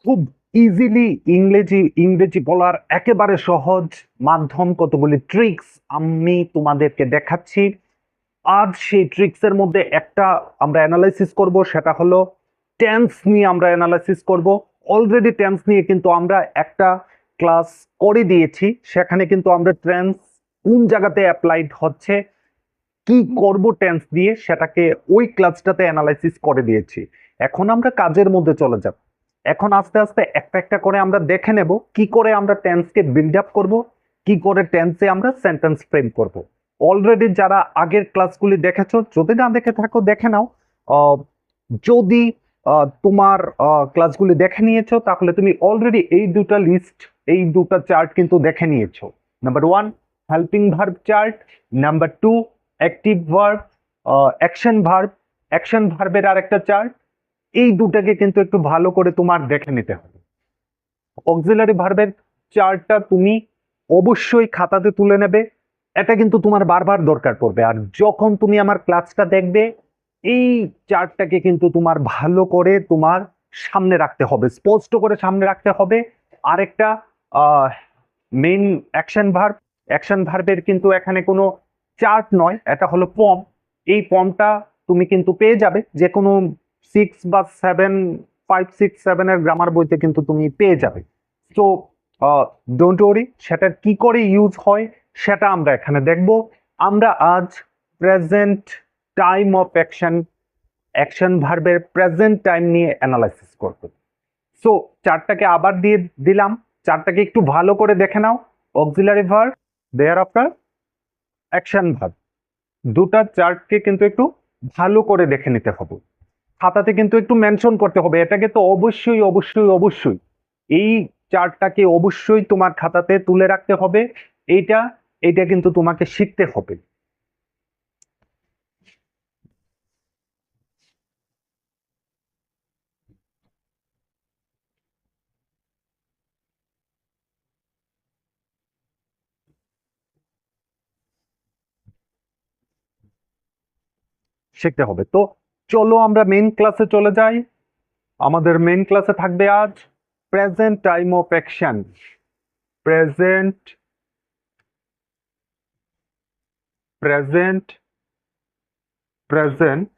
খুব ইজিলি ইংরেজি ইংরেজি বলার একেবারে সহজ মাধ্যম, কতগুলি ট্রিক্স আমি তোমাদেরকে দেখাচ্ছি। আজ সেই ট্রিক্স এর মধ্যে একটা আমরা অ্যানালাইসিস করব, সেটা হলো টেন্স নিয়ে আমরা অ্যানালাইসিস করব। অলরেডি টেন্স নিয়ে কিন্তু আমরা একটা ক্লাস করে দিয়েছি, সেখানে কিন্তু আমরা টেন্স কোন জায়গাতে অ্যাপ্লাইড হচ্ছে, কি করব টেন্স দিয়ে, সেটাকে ওই ক্লাসটাতে অ্যানালাইসিস করে দিয়েছি। এখন আমরা কাজের মধ্যে চলে যাব। এখন আস্তে আস্তে একটা একটা করে আমরা দেখে নেব কি করে আমরা টেন্সকে বিল্ড আপ করব, কি করে টেন্সে আমরা সেন্টেন্স ফ্রেম করব। অলরেডি যারা আগের ক্লাসগুলি দেখেছো, যদি না দেখে থাকো দেখে নাও। যদি তোমার ক্লাসগুলি দেখে নিয়েছো তাহলে তুমি অলরেডি এই দুটা লিস্ট, এই দুটা চার্ট কিন্তু দেখে নিয়েছো। Number one, helping verb chart. Number two, active verb, action verb, অ্যাকশন ভার্বের আরেকটা চার্ট। এই দুটাকে কিন্তু একটু ভালো করে তোমার দেখে নিতে হবে। অক্সিলারি ভার্বের চার্টটা তুমি অবশ্যই খাতাতে তুলে নেবে, এটা কিন্তু তোমার বারবার দরকার পড়বে। আর যখন তুমি আমার ক্লাসটা দেখবে, এই চার্টটাকে কিন্তু তোমার ভালো করে তোমার সামনে রাখতে হবে, স্পষ্ট করে সামনে রাখতে হবে। আরেকটা মেইন অ্যাকশন ভার্ব, অ্যাকশন ভার্বের কিন্তু এখানে কোনো চার্ট নয়, এটা হলো ফর্ম। এই ফর্মটা তুমি কিন্তু পেয়ে যাবে যে কোনো 6 বা 7, 5, 6, 7 এর গ্রামার বইতে কিন্তু তুমি পেয়ে যাবে। তো ডোন্ট ওয়ারি, সেটা কি করে ইউজ হয় সেটা আমরা এখানে দেখব। আমরা আজ present time of action, action ভার্বের প্রেজেন্ট টাইম নিয়ে অ্যানালাইসিস করব। সো চারটাকে আবার দিয়ে দিলাম, চারটাকে একটু ভালো করে দেখে নাও। Auxiliary verb, there after action verb, দুটা চার্টকে কিন্তু একটু ভালো করে দেখে নিতে হবে। খাতাতে কিন্তু একটু মেনশন করতে হবে, এটাকে তো অবশ্যই অবশ্যই অবশ্যই এই চার্টটাকে অবশ্যই তোমার খাতাতে তুলে রাখতে হবে। এইটা এইটা কিন্তু তোমাকে শিখতে হবে। শিখতে হবে তো। চলো আমরা মেইন ক্লাসে চলে যাই। আমাদের মেইন ক্লাসে থাকবে আজ present time of action. Present present present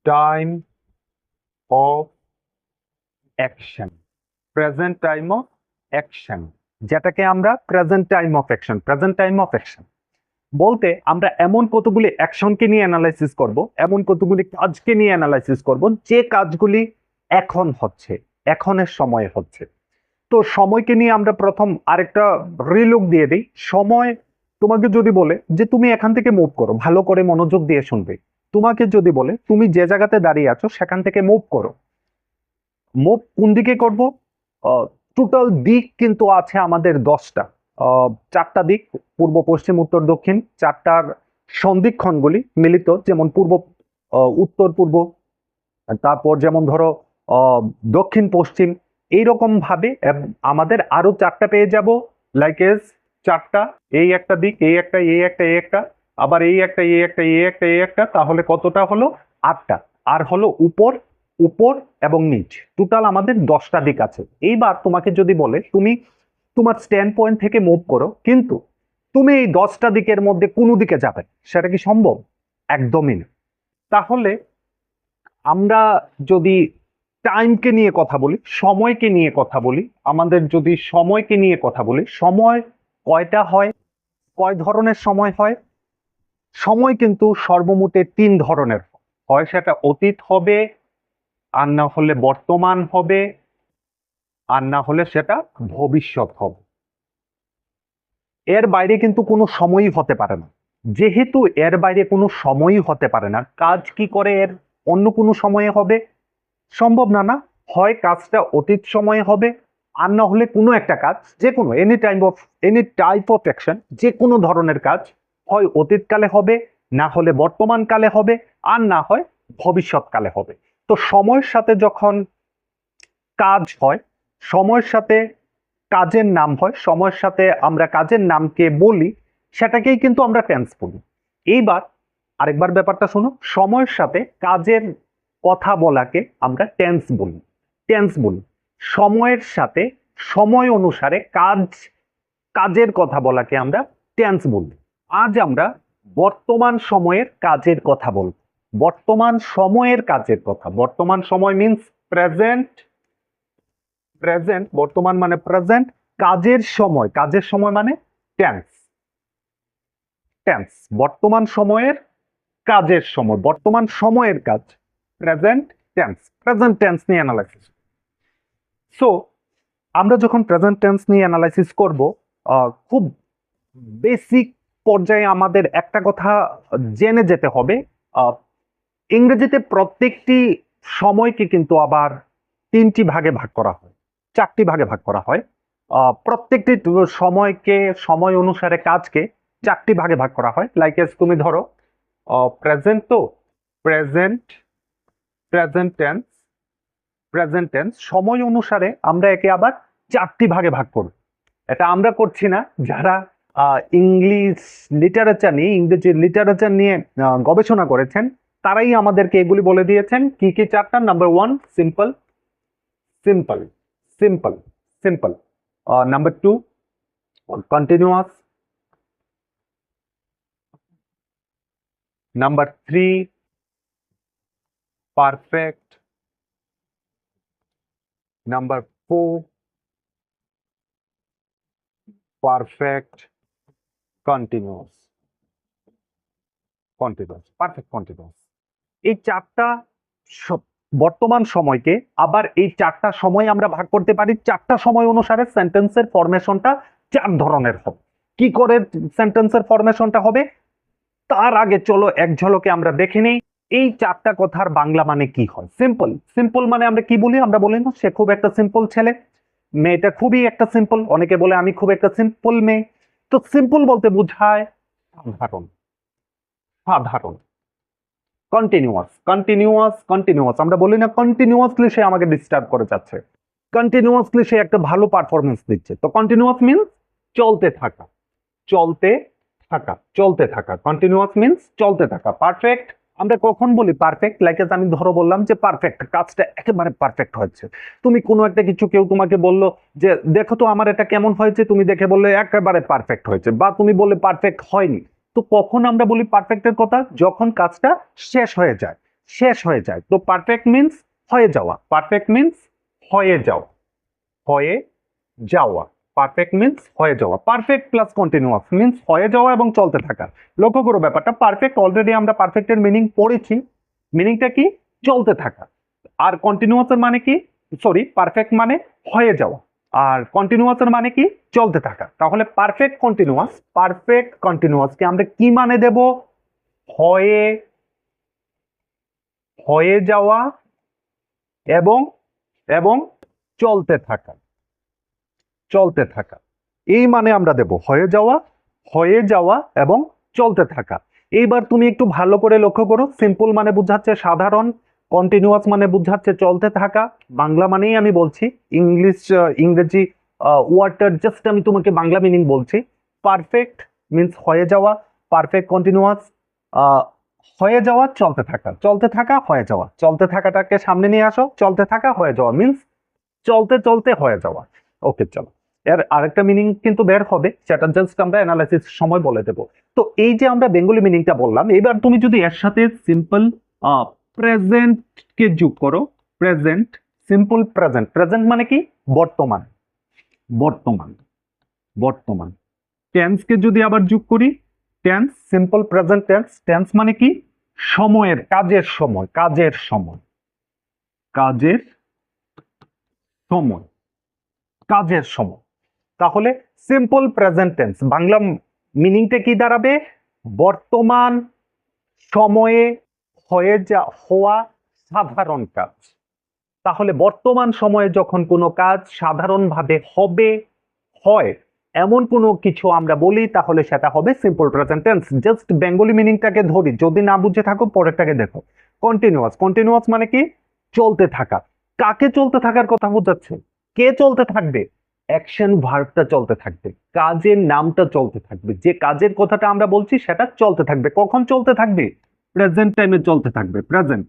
time of action. Present time of action, যেটাকে আমরা present time of action, present time of action বলতে আমরা এমন কতগুলি অ্যাকশনকে নিয়ে অ্যানালাইসিস করব, এমন কতগুলি কাজকে নিয়ে অ্যানালাইসিস করব যে কাজগুলি এখন হচ্ছে, এখনের সময়ে হচ্ছে। তো সময়কে নিয়ে আমরা প্রথম আরেকটা রিলুক দিয়ে দিই। সময় তোমাকে যদি বলে যে তুমি এখান থেকে মুভ করো, ভালো করে মনোযোগ দিয়ে শুনবে। তোমাকে যদি বলে তুমি যে জায়গাতে দাঁড়িয়ে আছো সেখান থেকে মুভ করো, মুভ কোন দিকে করব? টোটাল দিক কিন্তু আছে আমাদের 10টা, চারটা দিক, পূর্ব পশ্চিম উত্তর দক্ষিণ, চারটার সন্ধিক্ষণগুলি মিলিত, যেমন পূর্ব, উত্তর পূর্ব, তারপর যেমন ধরো দক্ষিণ পশ্চিম। এইরকম ভাবে আমাদের আরো চারটা পেয়ে যাব, লাইক এস চারটা, এই একটা দিক, এই একটা, এই একটা, এই একটা, আবার এই একটা, এই একটা, এই একটা, এই একটা, তাহলে কতটা হলো? 8টা। আর হলো উপর, উপর এবং নিচ, টোটাল আমাদের 10টা দিক আছে। এইবার তোমাকে যদি বলে তুমি তোমার স্ট্যান্ড পয়েন্ট থেকে মুভ করো, কিন্তু তুমি এই 10টা দিকের মধ্যে কোনো দিকে যাবে, সেটা কি সম্ভব? একদমই না। তাহলে আমরা যদি টাইমকে নিয়ে কথা বলি, সময়কে নিয়ে কথা বলি, আমাদের যদি সময়কে নিয়ে কথা বলি, সময় কয়টা হয়, কয় ধরনের সময় হয়? সময় কিন্তু সর্বমোটে 3 ধরনের হয়, সেটা অতীত হবে, আর না হলে বর্তমান হবে, আর না হলে সেটা ভবিষ্যৎ হবে। এর বাইরে কিন্তু কোনো সময়ই হতে পারে না। যেহেতু এর বাইরে কোনো সময়ই হতে পারে না, কাজ কি করে এর অন্য কোনো সময়ে হবে? সম্ভব না। না হয় কাজটা অতীত সময়ে হবে, আর না হলে কোনো একটা কাজ, যে কোনো এনি টাইপ অফ অ্যাকশন, যে কোনো ধরনের কাজ হয় অতীতকালে হবে, না হলে বর্তমান কালে হবে, আর না হয় ভবিষ্যৎকালে হবে। তো সময়ের সাথে যখন কাজ হয়, সময়ের সাথে কাজের নাম হয়, সময়ের সাথে আমরা কাজের নামকে বলি, সেটাকেই কিন্তু আমরা টেন্স বলি। এইবার আরেকবার ব্যাপারটা শোনো, সময়ের সাথে কাজের কথা বলাকে আমরা টেন্স বলি। টেন্স বলি সময়ের সাথে, সময় অনুসারে কাজের কথা বলাকে আমরা টেন্স বলি। আজ আমরা বর্তমান সময়ের কাজের কথা বলব। বর্তমান সময়ের কাজের কথা। বর্তমান সময় মিন্স প্রেজেন্ট। প্রেজেন্ট, বর্তমান মানে প্রেজেন্ট। কাজের সময়, কাজের সময় মানে টেন্স। টেন্স, বর্তমান সময়ের কাজের সময়, বর্তমান সময়ের কাজ, প্রেজেন্ট টেন্স। প্রেজেন্ট টেন্স নিয়ে অ্যানালাইসিস। সো আমরা যখন প্রেজেন্ট টেন্স নিয়ে অ্যানালাইসিস করব, খুব বেসিক পর্যায়ে আমাদের একটা কথা জেনে যেতে হবে। ইংরেজিতে প্রত্যেকটি সময়কে কিন্তু আবার 3টি ভাগে ভাগ করা হয়, 4টি ভাগে ভাগ করা হয়। প্রত্যেকটি সময়কে, সময় অনুসারে কাজকে 4টি ভাগে ভাগ করা হয়। লাইক এস তুমি ধরো প্রেজেন্ট, তো present, present tense, present tense সময় অনুসারে আমরা একে আবার 4টি ভাগে ভাগ করব। এটা আমরা করছি না, যারা ইংলিশ লিটারেচার নিয়ে, ইংরেজি লিটারেচার নিয়ে গবেষণা করেছেন তারাই আমাদেরকে এগুলি বলে দিয়েছেন। কি কি 4টা? Number 1 simple, simple, simple, simple. Number 2 continuous, number 3 perfect, number 4 perfect continuous, continuous, perfect continuous. এই 4টা বর্তমান সময়কে আবার এই 4টা সময় আমরা ভাগ করতে পারি। 4টা সময় অনুসারে সেন্টেন্সের ফরমেশনটা 4 ধরনের হবে। কি করে সেন্টেন্সের ফরমেশনটা হবে তার আগে চলো এক ঝলকে আমরা দেখে নিই এই 4টা কথার বাংলা মানে কি হয়। সিম্পল, সিম্পল মানে আমরা কি বলি? আমরা বলি না সে খুব একটা সিম্পল ছেলে, মেয়েটা খুবই একটা সিম্পল। অনেকে বলে আমি খুব একটা সিম্পল মেয়ে। তো সিম্পল বলতে বোঝায় সাধারণ, সাধারণ। কন্টিনিউয়াস, কন্টিনিউয়াস, কন্টিনিউয়াস আমরা বলি না কন্টিনিউয়াসলি সে আমাকে ডিস্টার্ব করে যাচ্ছে, কন্টিনিউয়াসলি সে একটা ভালো পারফরমেন্স দিচ্ছে। তো কন্টিনিউয়াস মিন্স চলতে থাকা, চলতে থাকা, চলতে থাকা। কন্টিনিউয়াস মিন্স চলতে থাকা। পারফেক্ট আমরা কখন বলি পারফেক্ট? লাইক আমি ধরো বললাম যে পারফেক্ট, কাজটা একেবারে পারফেক্ট হয়েছে। তুমি কোনো একটা কিছু, কেউ তোমাকে বললো যে দেখো তো আমার এটা কেমন হয়েছে, তুমি দেখে বললে একেবারে পারফেক্ট হয়েছে, বা তুমি বললে পারফেক্ট হয়নি। তো কখন আমরা বলি পারফেক্টের কথা? যখন কাজটা শেষ হয়ে যায়, শেষ হয়ে যায়। তো পারফেক্ট মিন্স হয়ে যাওয়া, পারফেক্ট মিন্স হয়ে যাওয়া, হয়ে যাওয়া। পারফেক্ট মিন্স হয়ে যাওয়া। পারফেক্ট প্লাস কন্টিনিউয়াস মিন্স হয়ে যাওয়া এবং চলতে থাকা। লক্ষ্য করো ব্যাপারটা, পারফেক্ট অলরেডি আমরা পারফেক্টের মিনিং পড়েছি। মিনিংটা কি? চলতে থাকা। আর কন্টিনিউয়াসের মানে কি? সরি, পারফেক্ট মানে হয়ে যাওয়া, আর কন্টিনিউয়াসের মানে কি? চলতে থাকা। তাহলে পারফেক্ট কন্টিনিউয়াস, পারফেক্ট কন্টিনিউয়াসকে আমরা কি মানে দেব? হয়ে, হয়ে যাওয়া এবং এবং চলতে থাকা, চলতে থাকা। এই মানে আমরা দেব হয়ে যাওয়া, হয়ে যাওয়া এবং চলতে থাকা। এইবার তুমি একটু ভালো করে লক্ষ্য করো, সিম্পল মানে বুঝাচ্ছে সাধারণ, কন্টিনিউয়াস মানে বুঝাচ্ছে চলতে থাকা। বাংলা মানেই আমি বলছি, ইংরেজি ওয়ার্ডটার জাস্ট আমি তোমাকে বাংলা মিনিং বলছি। পারফেক্ট মিন্স হয়ে যাওয়া, পারফেক্ট কন্টিনিউয়াস হয়ে যাওয়া, চলতে থাকা, চলতে থাকা, হয়ে যাওয়া। চলতে থাকাটাকে সামনে নিয়ে আসো, চলতে থাকা, হয়ে যাওয়া মিন্স চলতে চলতে হয়ে যাওয়া। ওকে চলো, এর আরেকটা মিনিং কিন্তু বের হবে, সেটা জাস্ট আমরা অ্যানালাইসিস সময় বলে দেব। তো এই যে আমরা বেঙ্গলি মিনিংটা বললাম, এবার তুমি যদি এর সাথে সিম্পল প্রেজেন্ট কে যোগ করো, প্রেজেন্ট, সিম্পল প্রেজেন্ট। প্রেজেন্ট মানে কি? বর্তমান, বর্তমান, বর্তমান। টেন্স কে যদি আবার যোগ করি, tense, simple present tense. Tense মানে কি? সময়ের, কাজের সময়, কাজের সময়, কাজের সময়, কাজের সময়। তাহলে সিম্পল প্রেজেন্ট টেন্স বাংলা মিনিংটা কি দাঁড়াবে? বর্তমান সময়ে হওয়া সাধারণ কাজ। তাহলে বর্তমান সময়ে যখন কোনো কাজ সাধারণভাবে হবে, হয় এমন কোনো কিছু আমরা বলি, তাহলে সেটা হবে simple present tense. Just Bengali মিনিংটাকে ধরি, যদি না বুঝে থাকো পরেরটাকে দেখো। কন্টিনিউয়াস, কন্টিনিউয়াস মানে কি? চলতে থাকা। কাকে চলতে থাকার কথা বোঝাচ্ছে? কে চলতে থাকবে? অ্যাকশন ভার্বটা চলতে থাকবে, কাজের নামটা চলতে থাকবে, যে কাজের কথাটা আমরা বলছি সেটা চলতে থাকবে। কখন চলতে থাকবে? প্রেজেন্ট টাইমে চলতে থাকবে, প্রেজেন্ট।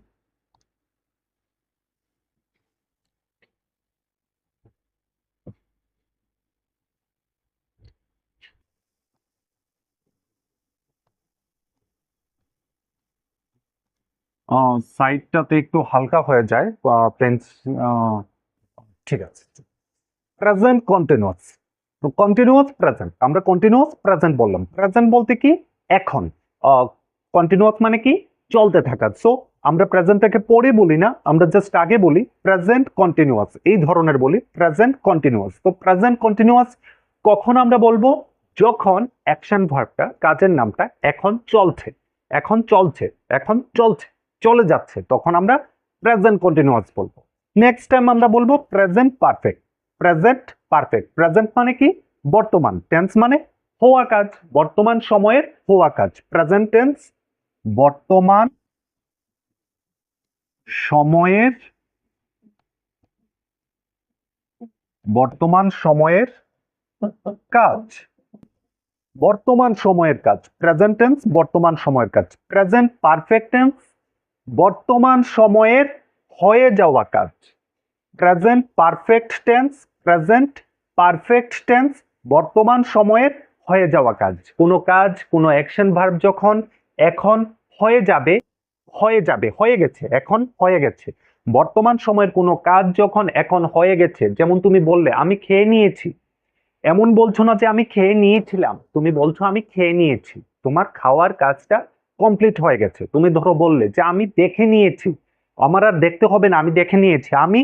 সাইডটাতে একটু হালকা হয়ে যায় পেন্স। ঠিক আছে, প্রেজেন্ট কন্টিনিউয়াস। তো কন্টিনিউয়াস প্রেজেন্ট, আমরা কন্টিনিউয়াস প্রেজেন্ট বললাম। প্রেজেন্ট বলতে কি এখন, কন্টিনিউয়াস মানে কি চলতে থাকা। সো আমরা প্রেজেন্টটাকে পরে বলি না, আমরা জাস্ট আগে বলি প্রেজেন্ট কন্টিনিউয়াস, এই ধরনের বলি প্রেজেন্ট কন্টিনিউয়াস। তো প্রেজেন্ট কন্টিনিউয়াস কখন আমরা বলবো? যখন অ্যাকশন ভার্বটা, কাজের নামটা এখন চলছে, এখন চলছে, এখন চলছে, চলে যাচ্ছে, তখন আমরা প্রেজেন্ট কন্টিনিউয়াস বলবো। নেক্সট টাইম আমরা বলবো present perfect. Present perfect, present মানে কি বর্তমান, টেন্স মানে হওয়া কাজ, বর্তমান সময়ের হওয়া কাজ। প্রেজেন্ট টেন্স বর্তমান সময়ের, বর্তমান সময়ের কাজ, বর্তমান সময়ের কাজ। প্রেজেন্ট টেন্স বর্তমান সময়ের কাজ। প্রেজেন্ট পারফেক্ট টেন্স বর্তমান সময়ের হয়ে যাওয়া কাজ। Present perfect tense, present perfect tense বর্তমান সময়ের হয়ে যাওয়া কাজ। কোনো কাজ, কোনো অ্যাকশন ভার্ব যখন এখন হয়ে যাবে, হয়ে যাবে, হয়ে গেছে, এখন হয়ে গেছে। বর্তমান সময়ের কোনো কাজ যখন এখন হয়ে গেছে, যেমন তুমি বললে আমি খেয়ে নিয়েছি, এমন বলছো না যে আমি খেয়ে নিয়েছিলাম, তুমি বলছো আমি খেয়ে নিয়েছি, তোমার খাওয়ার কাজটা কমপ্লিট হয়ে গেছে। তুমি ধরো বললে যে আমি দেখে নিয়েছি, আমার আর দেখতে হবে না, আমি দেখে নিয়েছি। আমি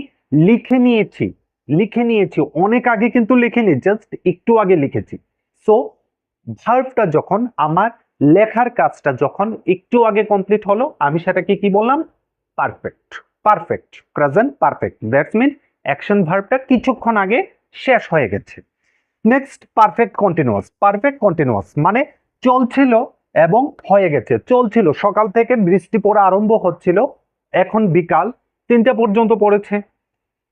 লিখে নিয়েছি, লিখে নিয়েছি অনেক আগে কিন্তু লিখিনি, জাস্ট একটু আগে লিখেছি। সো ভার্বটা যখন, আমার লেখার কাজটা যখন একটু আগে কমপ্লিট হলো, আমি সেটাকে কি বললাম? Perfect. Perfect, present perfect, that's mean action ভার্বটা কিছুক্ষণ আগে শেষ হয়ে গেছে। Next perfect continuous. Perfect continuous মানে চলছিল এবং হয়ে গেছে। চলছিল, সকাল থেকে বৃষ্টি পড়া আরম্ভ হচ্ছিল, এখন বিকাল 3টা পর্যন্ত পড়েছে।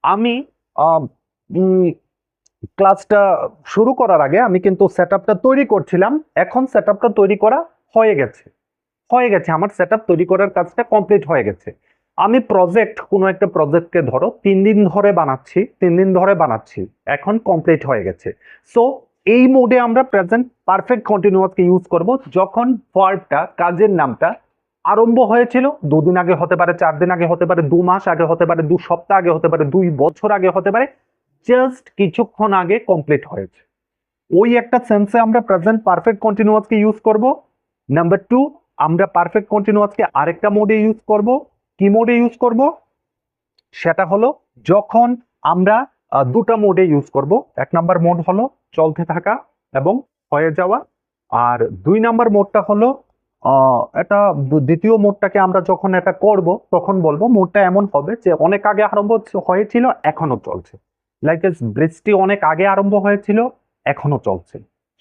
আমি ক্লাসটা শুরু করার আগে আমি কিন্তু সেটআপটা তৈরি করছিলাম, এখন সেটআপটা তৈরি করা হয়ে গেছে, হয়ে গেছে, আমার সেটআপ তৈরি করার কাজটা কমপ্লিট হয়ে গেছে। আমি প্রজেক্ট, কোনো একটা প্রজেক্টকে ধরো 3 দিন ধরে বানাচ্ছি, 3 দিন ধরে বানাচ্ছি, এখন কমপ্লিট হয়ে গেছে। সো এই মোডে আমরা প্রেজেন্ট পারফেক্ট কন্টিনিউয়াসকে ইউজ করব যখন ভার্বটা, কাজের নামটা আরম্ভ হয়েছিল, 2 দিন আগে হতে পারে, 4 দিন আগে হতে পারে, 2 মাস আগে হতে পারে, 2 সপ্তাহ আগে হতে পারে, 2 বছর আগে হতে পারে, জাস্ট কিছুক্ষণ আগে কমপ্লিট হয়েছে। ওই একটা সেন্সে আমরা প্রেজেন্ট পারফেক্ট কন্টিনিউয়াসকে ইউজ করব। নাম্বার 2, আমরা পারফেক্ট কন্টিনিউয়াসকে আরেকটা মোডে ইউজ করব। কি মোডে ইউজ করব? সেটা হলো যখন আমরা 2টা মোডে ইউজ করব। 1 নাম্বার মোড হলো চলতে থাকা এবং হয়ে যাওয়া, আর 2 নাম্বার মোডটা হলো এটা, দ্বিতীয় মোডটাকে আমরা যখন এটা করব তখন বলবো মোডটা এমন হবে যে অনেক আগে আরম্ভ হয়েছিল, এখনো চলছে। লাইক বৃষ্টি অনেক আগে আরম্ভ হয়েছিল, এখনো চলছে।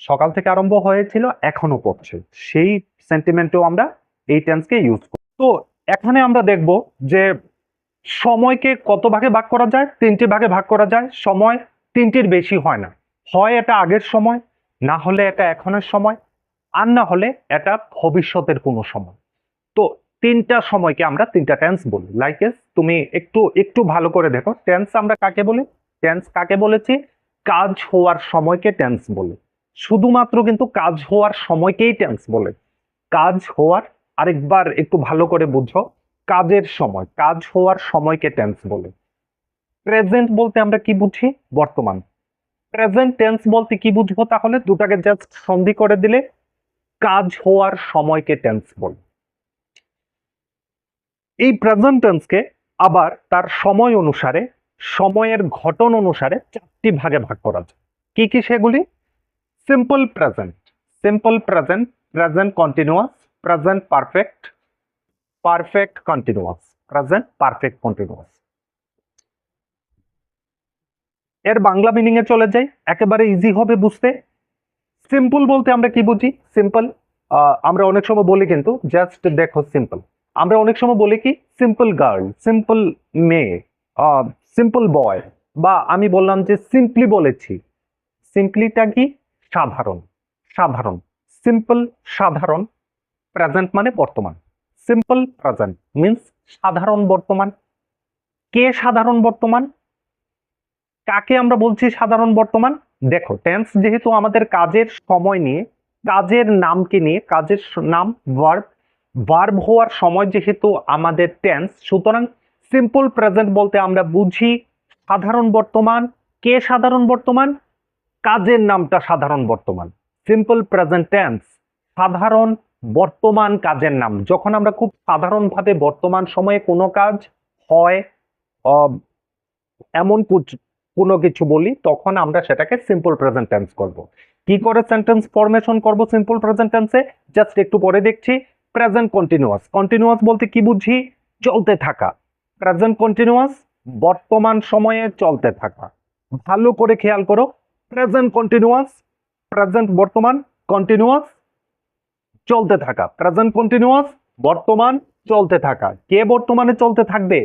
সকাল থেকে আরম্ভ হয়েছিল, এখনো পড়ছে। সেই সেন্টিমেন্টেও আমরা এই টেন্সকে ইউজ করি। তো এখানে আমরা দেখব যে সময়কে কত ভাগে ভাগ করা যায়? 3টে ভাগে ভাগ করা যায়। সময় 3টির বেশি হয় না, হয় এটা আগের সময়, না হলে এটা এখনের সময়, আর না হলে এটা ভবিষ্যতের কোনো সময়। তো 3টা সময়কে আমরা 3টা টেন্স বলি। লাইক তুমি একটু একটু ভালো করে দেখো, টেন্স আমরা কাকে বলি? টেন্স কাকে বলেছি? কাজ হওয়ার সময়কে টেন্স বলে। শুধুমাত্র কিন্তু কাজ হওয়ার সময়কেই টেন্স বলে। কাজ হওয়ার, আরেকবার একটু ভালো করে বুঝো, কাজের সময়, কাজ হওয়ার সময়কে টেন্স বলে। প্রেজেন্ট বলতে আমরা কি বুঝি? বর্তমান। প্রেজেন্ট টেন্স বলতে কি বুঝবো তাহলে? দুটাকে জাস্ট সন্ধি করে দিলে কাজ হওয়ার সময়কে টেন্স বলে। এই প্রেজেন্ট টেন্সকে আবার তার সময় অনুসারে, সময়ের ঘটন অনুসারে 4টি ভাগে ভাগ করা যায়। কি কি সেগুলি? Simple present, simple present, present continuous, present perfect, perfect continuous, present perfect continuous. এর বাংলা মিনিং এ চলে যাই, একেবারে ইজি হবে বুঝতে। সিম্পল বলতে আমরা কি বুঝি? সিম্পল, আমরা অনেক সময় বলি কিন্তু, জাস্ট দেখো সিম্পল, আমরা অনেক সময় বলি কি সিম্পল গার্ল, সিম্পল মেয়ে, সিম্পল বয়, বা আমি বললাম যে সিম্পলি বলেছি। সিম্পলিটা কি? সাধারণ, সাধারণ, সিম্পল, সাধারণ। প্রেজেন্ট মানে বর্তমান, সিম্পল প্রেজেন্ট মিন্স সাধারণ বর্তমান। কে সাধারণ বর্তমান? কাকে আমরা বলছি সাধারণ বর্তমান? দেখো, টেন্স যেহেতু আমাদের কাজের সময় নিয়ে, কাজের নামকে নিয়ে, কাজের নাম ভার্ব, ভার্ব হওয়ার সময় যেহেতু আমাদের টেন্স, সুতরাং সিম্পল প্রেজেন্ট বলতে আমরা বুঝি সাধারণ বর্তমান। কে সাধারণ বর্তমান? কাজের নামটা সাধারণ বর্তমান। সিম্পল প্রেজেন্ট টেন্স সাধারণ বর্তমান কাজের নাম। যখন আমরা খুব সাধারণভাবে বর্তমান সময়ে কোনো কাজ হয়, এমন কোনো কিছু বলি, তখন আমরা সেটাকে সিম্পল প্রেজেন্ট টেন্স করব। কি করে সেন্টেন্স ফরমেশন করব সিম্পল প্রেজেন্ট টেন্সে, জাস্ট একটু পরে দেখছি। প্রেজেন্ট কন্টিনিউয়াস, কন্টিনিউয়াস বলতে কি বুঝি? চলতে থাকা। প্রেজেন্ট কন্টিনিউয়াস বর্তমান সময়ে চলতে থাকা। ভালো করে খেয়াল করো, প্রেজেন্ট কন্টিনিউয়াস, প্রেজেন্ট বর্তমান, কন্টিনিউয়াস চলতে থাকা। প্রেজেন্ট কন্টিনিউয়াস বর্তমান চলতে থাকা। কে বর্তমানে চলতে থাকবে?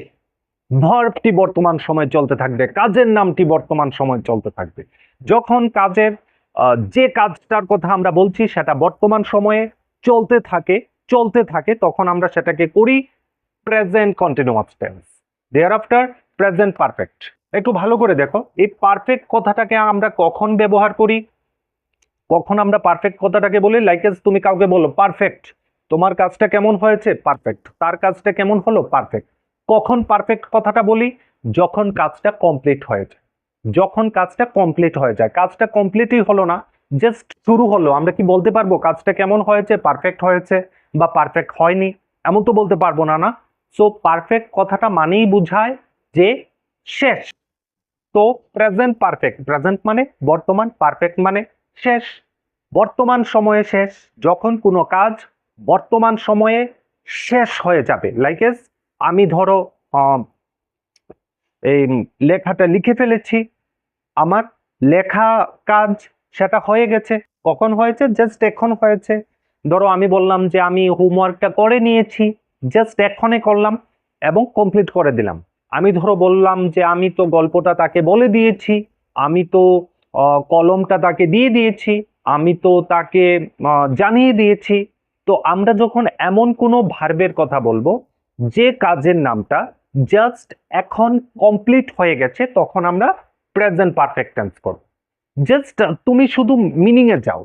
ভার্বটি বর্তমান সময়ে চলতে থাকবে, কাজের নামটি বর্তমান সময়ে চলতে থাকবে। যখন কাজের যে কাজটার কথা আমরা বলছি সেটা বর্তমান সময়ে চলতে থাকে তখন আমরা সেটাকে করি present continuous tense. Thereafter present perfect. একটু ভালো করে দেখো, এই পারফেক্ট কথাটাকে আমরা কখন ব্যবহার করি? কখন আমরা পারফেক্ট কথাটাকে বলি? লাইক তুমি কাউকে বলো পারফেক্ট, তোমার কাজটা কেমন হয়েছে? পারফেক্ট। তার কাজটা কেমন হলো? পারফেক্ট। কখন পারফেক্ট কথাটা বলি? যখন কাজটা কমপ্লিট হয়ে যায়। যখন কাজটা কমপ্লিট হয়ে যায়, কাজটা কমপ্লিটই হলো না, জাস্ট শুরু হলো, আমরা কি বলতে পারবো কাজটা কেমন হয়েছে? পারফেক্ট হয়েছে বা পারফেক্ট হয়নি, এমন তো বলতে পারবো না, না? সো পারফেক্ট কথাটা মানেই বোঝায় যে শেষ। তো প্রেজেন্ট পারফেক্ট, প্রেজেন্ট মানে বর্তমান, পারফেক্ট মানে শেষ। বর্তমান সময়ে শেষ, যখন কোনো কাজ বর্তমান সময়ে শেষ হয়ে যাবে। লাইক আমি ধরো এই লেখাটা লিখে ফেলেছি, আমার লেখা কাজ সেটা হয়ে গেছে। কখন হয়েছে? জাস্ট এখন হয়েছে। ধরো আমি বললাম যে আমি হোমওয়ার্কটা করে নিয়েছি, জাস্ট এক্ষণে করলাম এবং কমপ্লিট করে দিলাম। আমি ধরো বললাম যে আমি তো গল্পটা তাকে বলে দিয়েছি, আমি তো কলমটা তাকে দিয়ে দিয়েছি, আমি তো তাকে জানিয়ে দিয়েছি। তো আমরা যখন এমন কোনো ভার্বের কথা বলবো যে কাজের নামটা জাস্ট এখন কমপ্লিট হয়ে গেছে, তখন আমরা প্রেজেন্ট পারফেক্ট টেন্স করব। জাস্ট তুমি শুধু মিনিং এ যাও,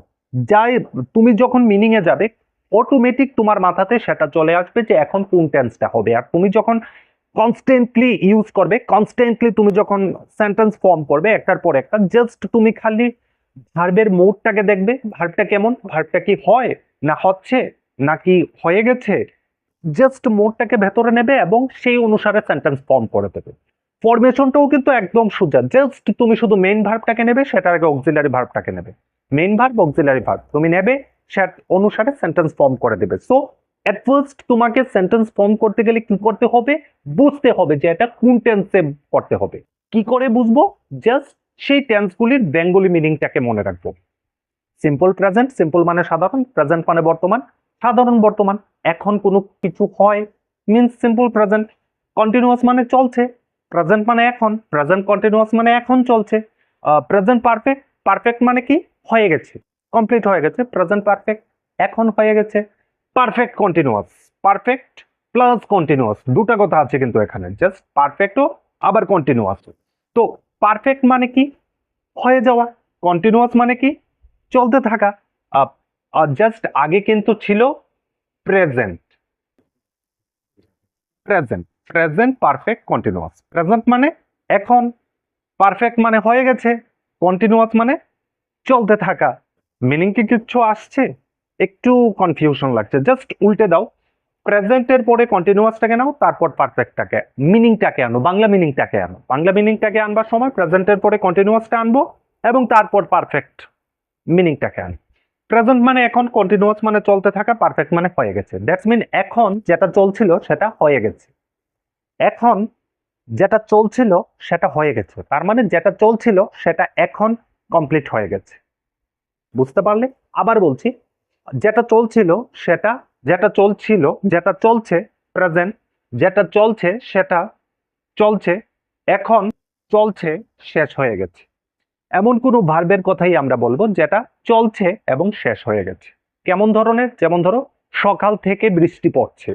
তুমি যখন মিনিং এ যাবে অটোমেটিক তোমার মাথাতে সেটা চলে আসবে যে এখন কোন টেন্সটা হবে। আর তুমি যখন কনস্ট্যান্টলি ইউজ করবে, কনস্ট্যান্টলি তুমি যখন সেন্টেন্স ফর্ম করবে একটার পর একটা, জাস্ট তুমি খালি ভার্বের মোডটাকে দেখবে, ভার্বটা কেমন, ভার্বটা কি হয় না হচ্ছে নাকি হয়ে গেছে, জাস্ট মোডটাকে ভেতরে নেবে এবং সেই অনুসারে সেন্টেন্স ফর্ম করে দেবে। ফরমেশনটাও কিন্তু একদম সোজা, জাস্ট তুমি শুধু মেইন ভার্বটাকে নেবে, সেটার আগে অক্সিলারি ভার্বটাকে নেবে। মেইন ভার্ব, অক্সিলারি ভার্ব তুমি নেবে, সে অনুসারে সেন্টেন্স ফর্ম করে দেবে। সো এট ফার্স্ট তোমাকে সেন্টেন্স ফর্ম করতে গেলে কি করতে হবে? বুঝতে হবে যে এটা কোন টেন্সে করতে হবে। কি করে বুঝবো? জাস্ট সেই টেন্সগুলির বেঙ্গলি মিনিংটাকে মনে রাখবো। সিম্পল প্রেজেন্ট, সিম্পল মানে সাধারণ, প্রেজেন্ট মানে বর্তমান, সাধারণ বর্তমান। এখন কোনো কিছু হয় মিন্স সিম্পল প্রেজেন্ট। কন্টিনিউয়াস মানে চলছে, প্রেজেন্ট মানে এখন, প্রেজেন্ট কন্টিনিউয়াস মানে এখন চলছে। প্রেজেন্ট পারফেক্ট, পারফেক্ট মানে কি? হয়ে গেছে, কমপ্লিট হয়ে গেছে। প্রেজেন্ট পারফেক্ট এখন হয়ে গেছে। Perfect continuous, perfect plus continuous, দুটা কথা আছে কিন্তু এখানে, জাস্ট পারফেক্টও আবার কন্টিনিউয়াস। তো পারফেক্ট মানে কি? হয়ে যাওয়া। কন্টিনিউয়াস মানে কি? চলতে থাকা। জাস্ট আগে কিন্তু ছিল present, present, present perfect continuous. Present মানে এখন, পারফেক্ট মানে হয়ে গেছে, কন্টিনিউয়াস মানে চলতে থাকা। মিনিং কি কিচ্ছু আসছে? একটু কনফিউশন লাগছে? জাস্ট উল্টে দাও, প্রেজেন্টের পরে কন্টিনিউয়াসটাকে নাও, তারপর পারফেক্টটাকে, মিনিংটাকে আনো, বাংলা মিনিংটাকে আনো। বাংলা মিনিংটাকে আনবার সময় প্রেজেন্টের পরে কন্টিনিউয়াসটা আনবো এবং তারপর পারফেক্ট মিনিংটাকে আনবো। প্রেজেন্ট মানে এখন, কন্টিনিউয়াস মানে চলতে থাকা, পারফেক্ট মানে হয়ে গেছে। দ্যাটস মিন এখন যেটা চলছিল সেটা হয়ে গেছে। এখন যেটা চলছিল সেটা হয়ে গেছে, তার মানে যেটা চলছিল সেটা এখন কমপ্লিট হয়ে গেছে। বুঝতে পারলে? আবার বলছি, যেটা চলছিল সেটা, যেটা চলছিল, যেটা চলছে প্রেজেন্ট, যেটা চলছে সেটা চলছে এখন, চলছে শেষ হয়ে গেছে। এমন কোনো ভার্বের কথাই আমরা বলবো যেটা চলছে এবং শেষ হয়ে গেছে। কেমন ধরনের? যেমন ধরো সকাল থেকে বৃষ্টি পড়ছে,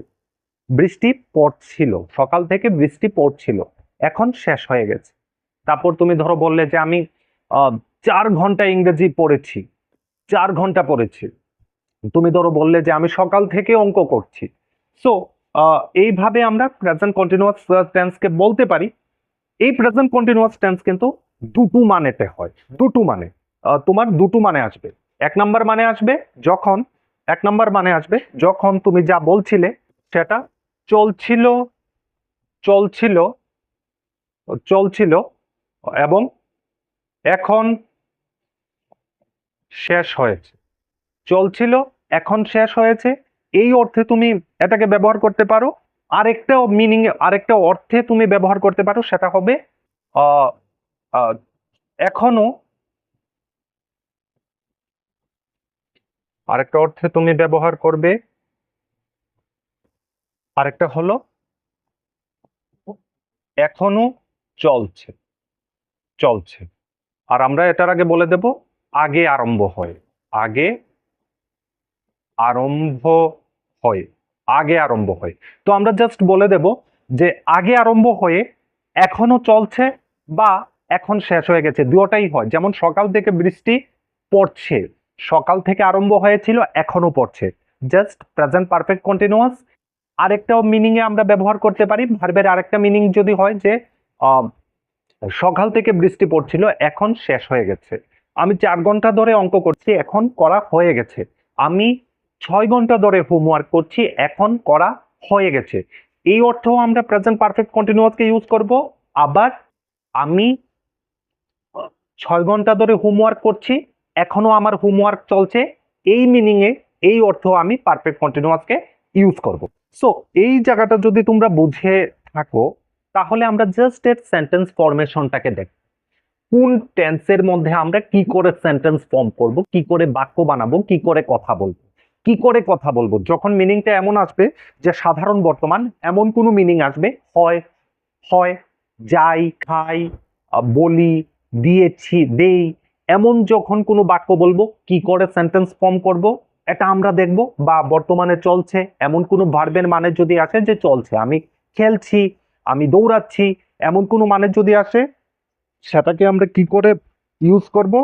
বৃষ্টি পড়ছিল, সকাল থেকে বৃষ্টি পড়ছিল, এখন শেষ হয়ে গেছে। তারপর তুমি ধরো বললে যে আমি 4 ঘন্টা ইংরেজি পড়েছি, 4 ঘন্টা পড়েছি। তুমি ধরো বললে যে আমি সকাল থেকে অঙ্ক করছি। সো এইভাবে আমরা প্রেজেন্ট কন্টিনিউয়াস টেন্সকে বলতে পারি। এই প্রেজেন্ট কন্টিনিউয়াস টেন্স কিন্তু দুটো মানেতে হয়, দুটো মানে তোমার দুটো মানে আসবে। এক নাম্বার মানে আসবে যখন, এক নাম্বার মানে আসবে যখন তুমি যা বলছিলে সেটা চলছিল, চলছিল, চলছিল এবং এখন শেষ হয়েছে। চলছিল, এখন শেষ হয়েছে, এই অর্থে তুমি এটাকে ব্যবহার করতে পারো। আরেকটা মিনিং, আরেকটা অর্থে তুমি ব্যবহার করতে পারো, সেটা হবে আহ, আহ, এখনো, আরেকটা অর্থে তুমি ব্যবহার করবে, আরেকটা হলো এখনো চলছে, চলছে। আর আমরা এটার আগে বলে দেব আগে আরম্ভ হয়, আগে আরম্ভ হয়, আগে আরম্ভ হয়। তো আমরা জাস্ট বলে দেব যে আগে আরম্ভ হয়ে এখনো চলছে বা এখন শেষ হয়ে গেছে, দুটোটাই হয়। যেমন সকাল থেকে বৃষ্টি পড়ছে, সকাল থেকে আরম্ভ হয়েছিল, এখনো পড়ছে, জাস্ট প্রেজেন্ট পারফেক্ট কন্টিনিউয়াস। আরেকটা মিনিং এ আমরা ব্যবহার করতে পারি, ভার্বের আরেকটা মিনিং যদি হয় যে আহ, সকাল থেকে বৃষ্টি পড়ছিল, এখন শেষ হয়ে গেছে। আমি 4 ঘন্টা ধরে অঙ্ক করছি, এখন করা হয়ে গেছে। আমি 6 ঘন্টা ধরে হোমওয়ার্ক করছি, এখন করা হয়ে গেছে। এই অর্থেও আমরা প্রেজেন্ট পারফেক্ট কন্টিনিউয়াসকে ইউজ করব। আবার আমি 6 ঘন্টা ধরে হোমওয়ার্ক করছি, এখনো আমার হোমওয়ার্ক চলছে, এই মিনিং এ, এই অর্থেও আমি পারফেক্ট কন্টিনিউয়াসকে ইউজ করব। সো এই জায়গাটা যদি তোমরা বুঝে থাকো, তাহলে আমরা জাস্ট এর সেন্টেন্স ফরমেশনটাকে দেখ, কোন টেন্সের মধ্যে আমরা কি করে সেন্টেন্স ফর্ম করব, কি করে বাক্য বানাবো, কি করে কথা বলবো, কি করে কথা বলবো। যখন মিনিংটা এমন আসবে যে সাধারণ বর্তমান, এমন কোনো মিনিং আসবে, হয়, হয়, যাই, খাই, বলি, দিয়েছি, দেই, এমন যখন কোনো বাক্য বলবো, কি করে সেন্টেন্স ফর্ম করব এটা আমরা দেখব। বা বর্তমানে চলছে এমন কোনো ভার্বের মানে যদি আসে যে চলছে, আমি খেলছি, আমি দৌড়াচ্ছি, এমন কোনো মানে যদি আসে, সেটাকে আমরা কি করে ইউজ করব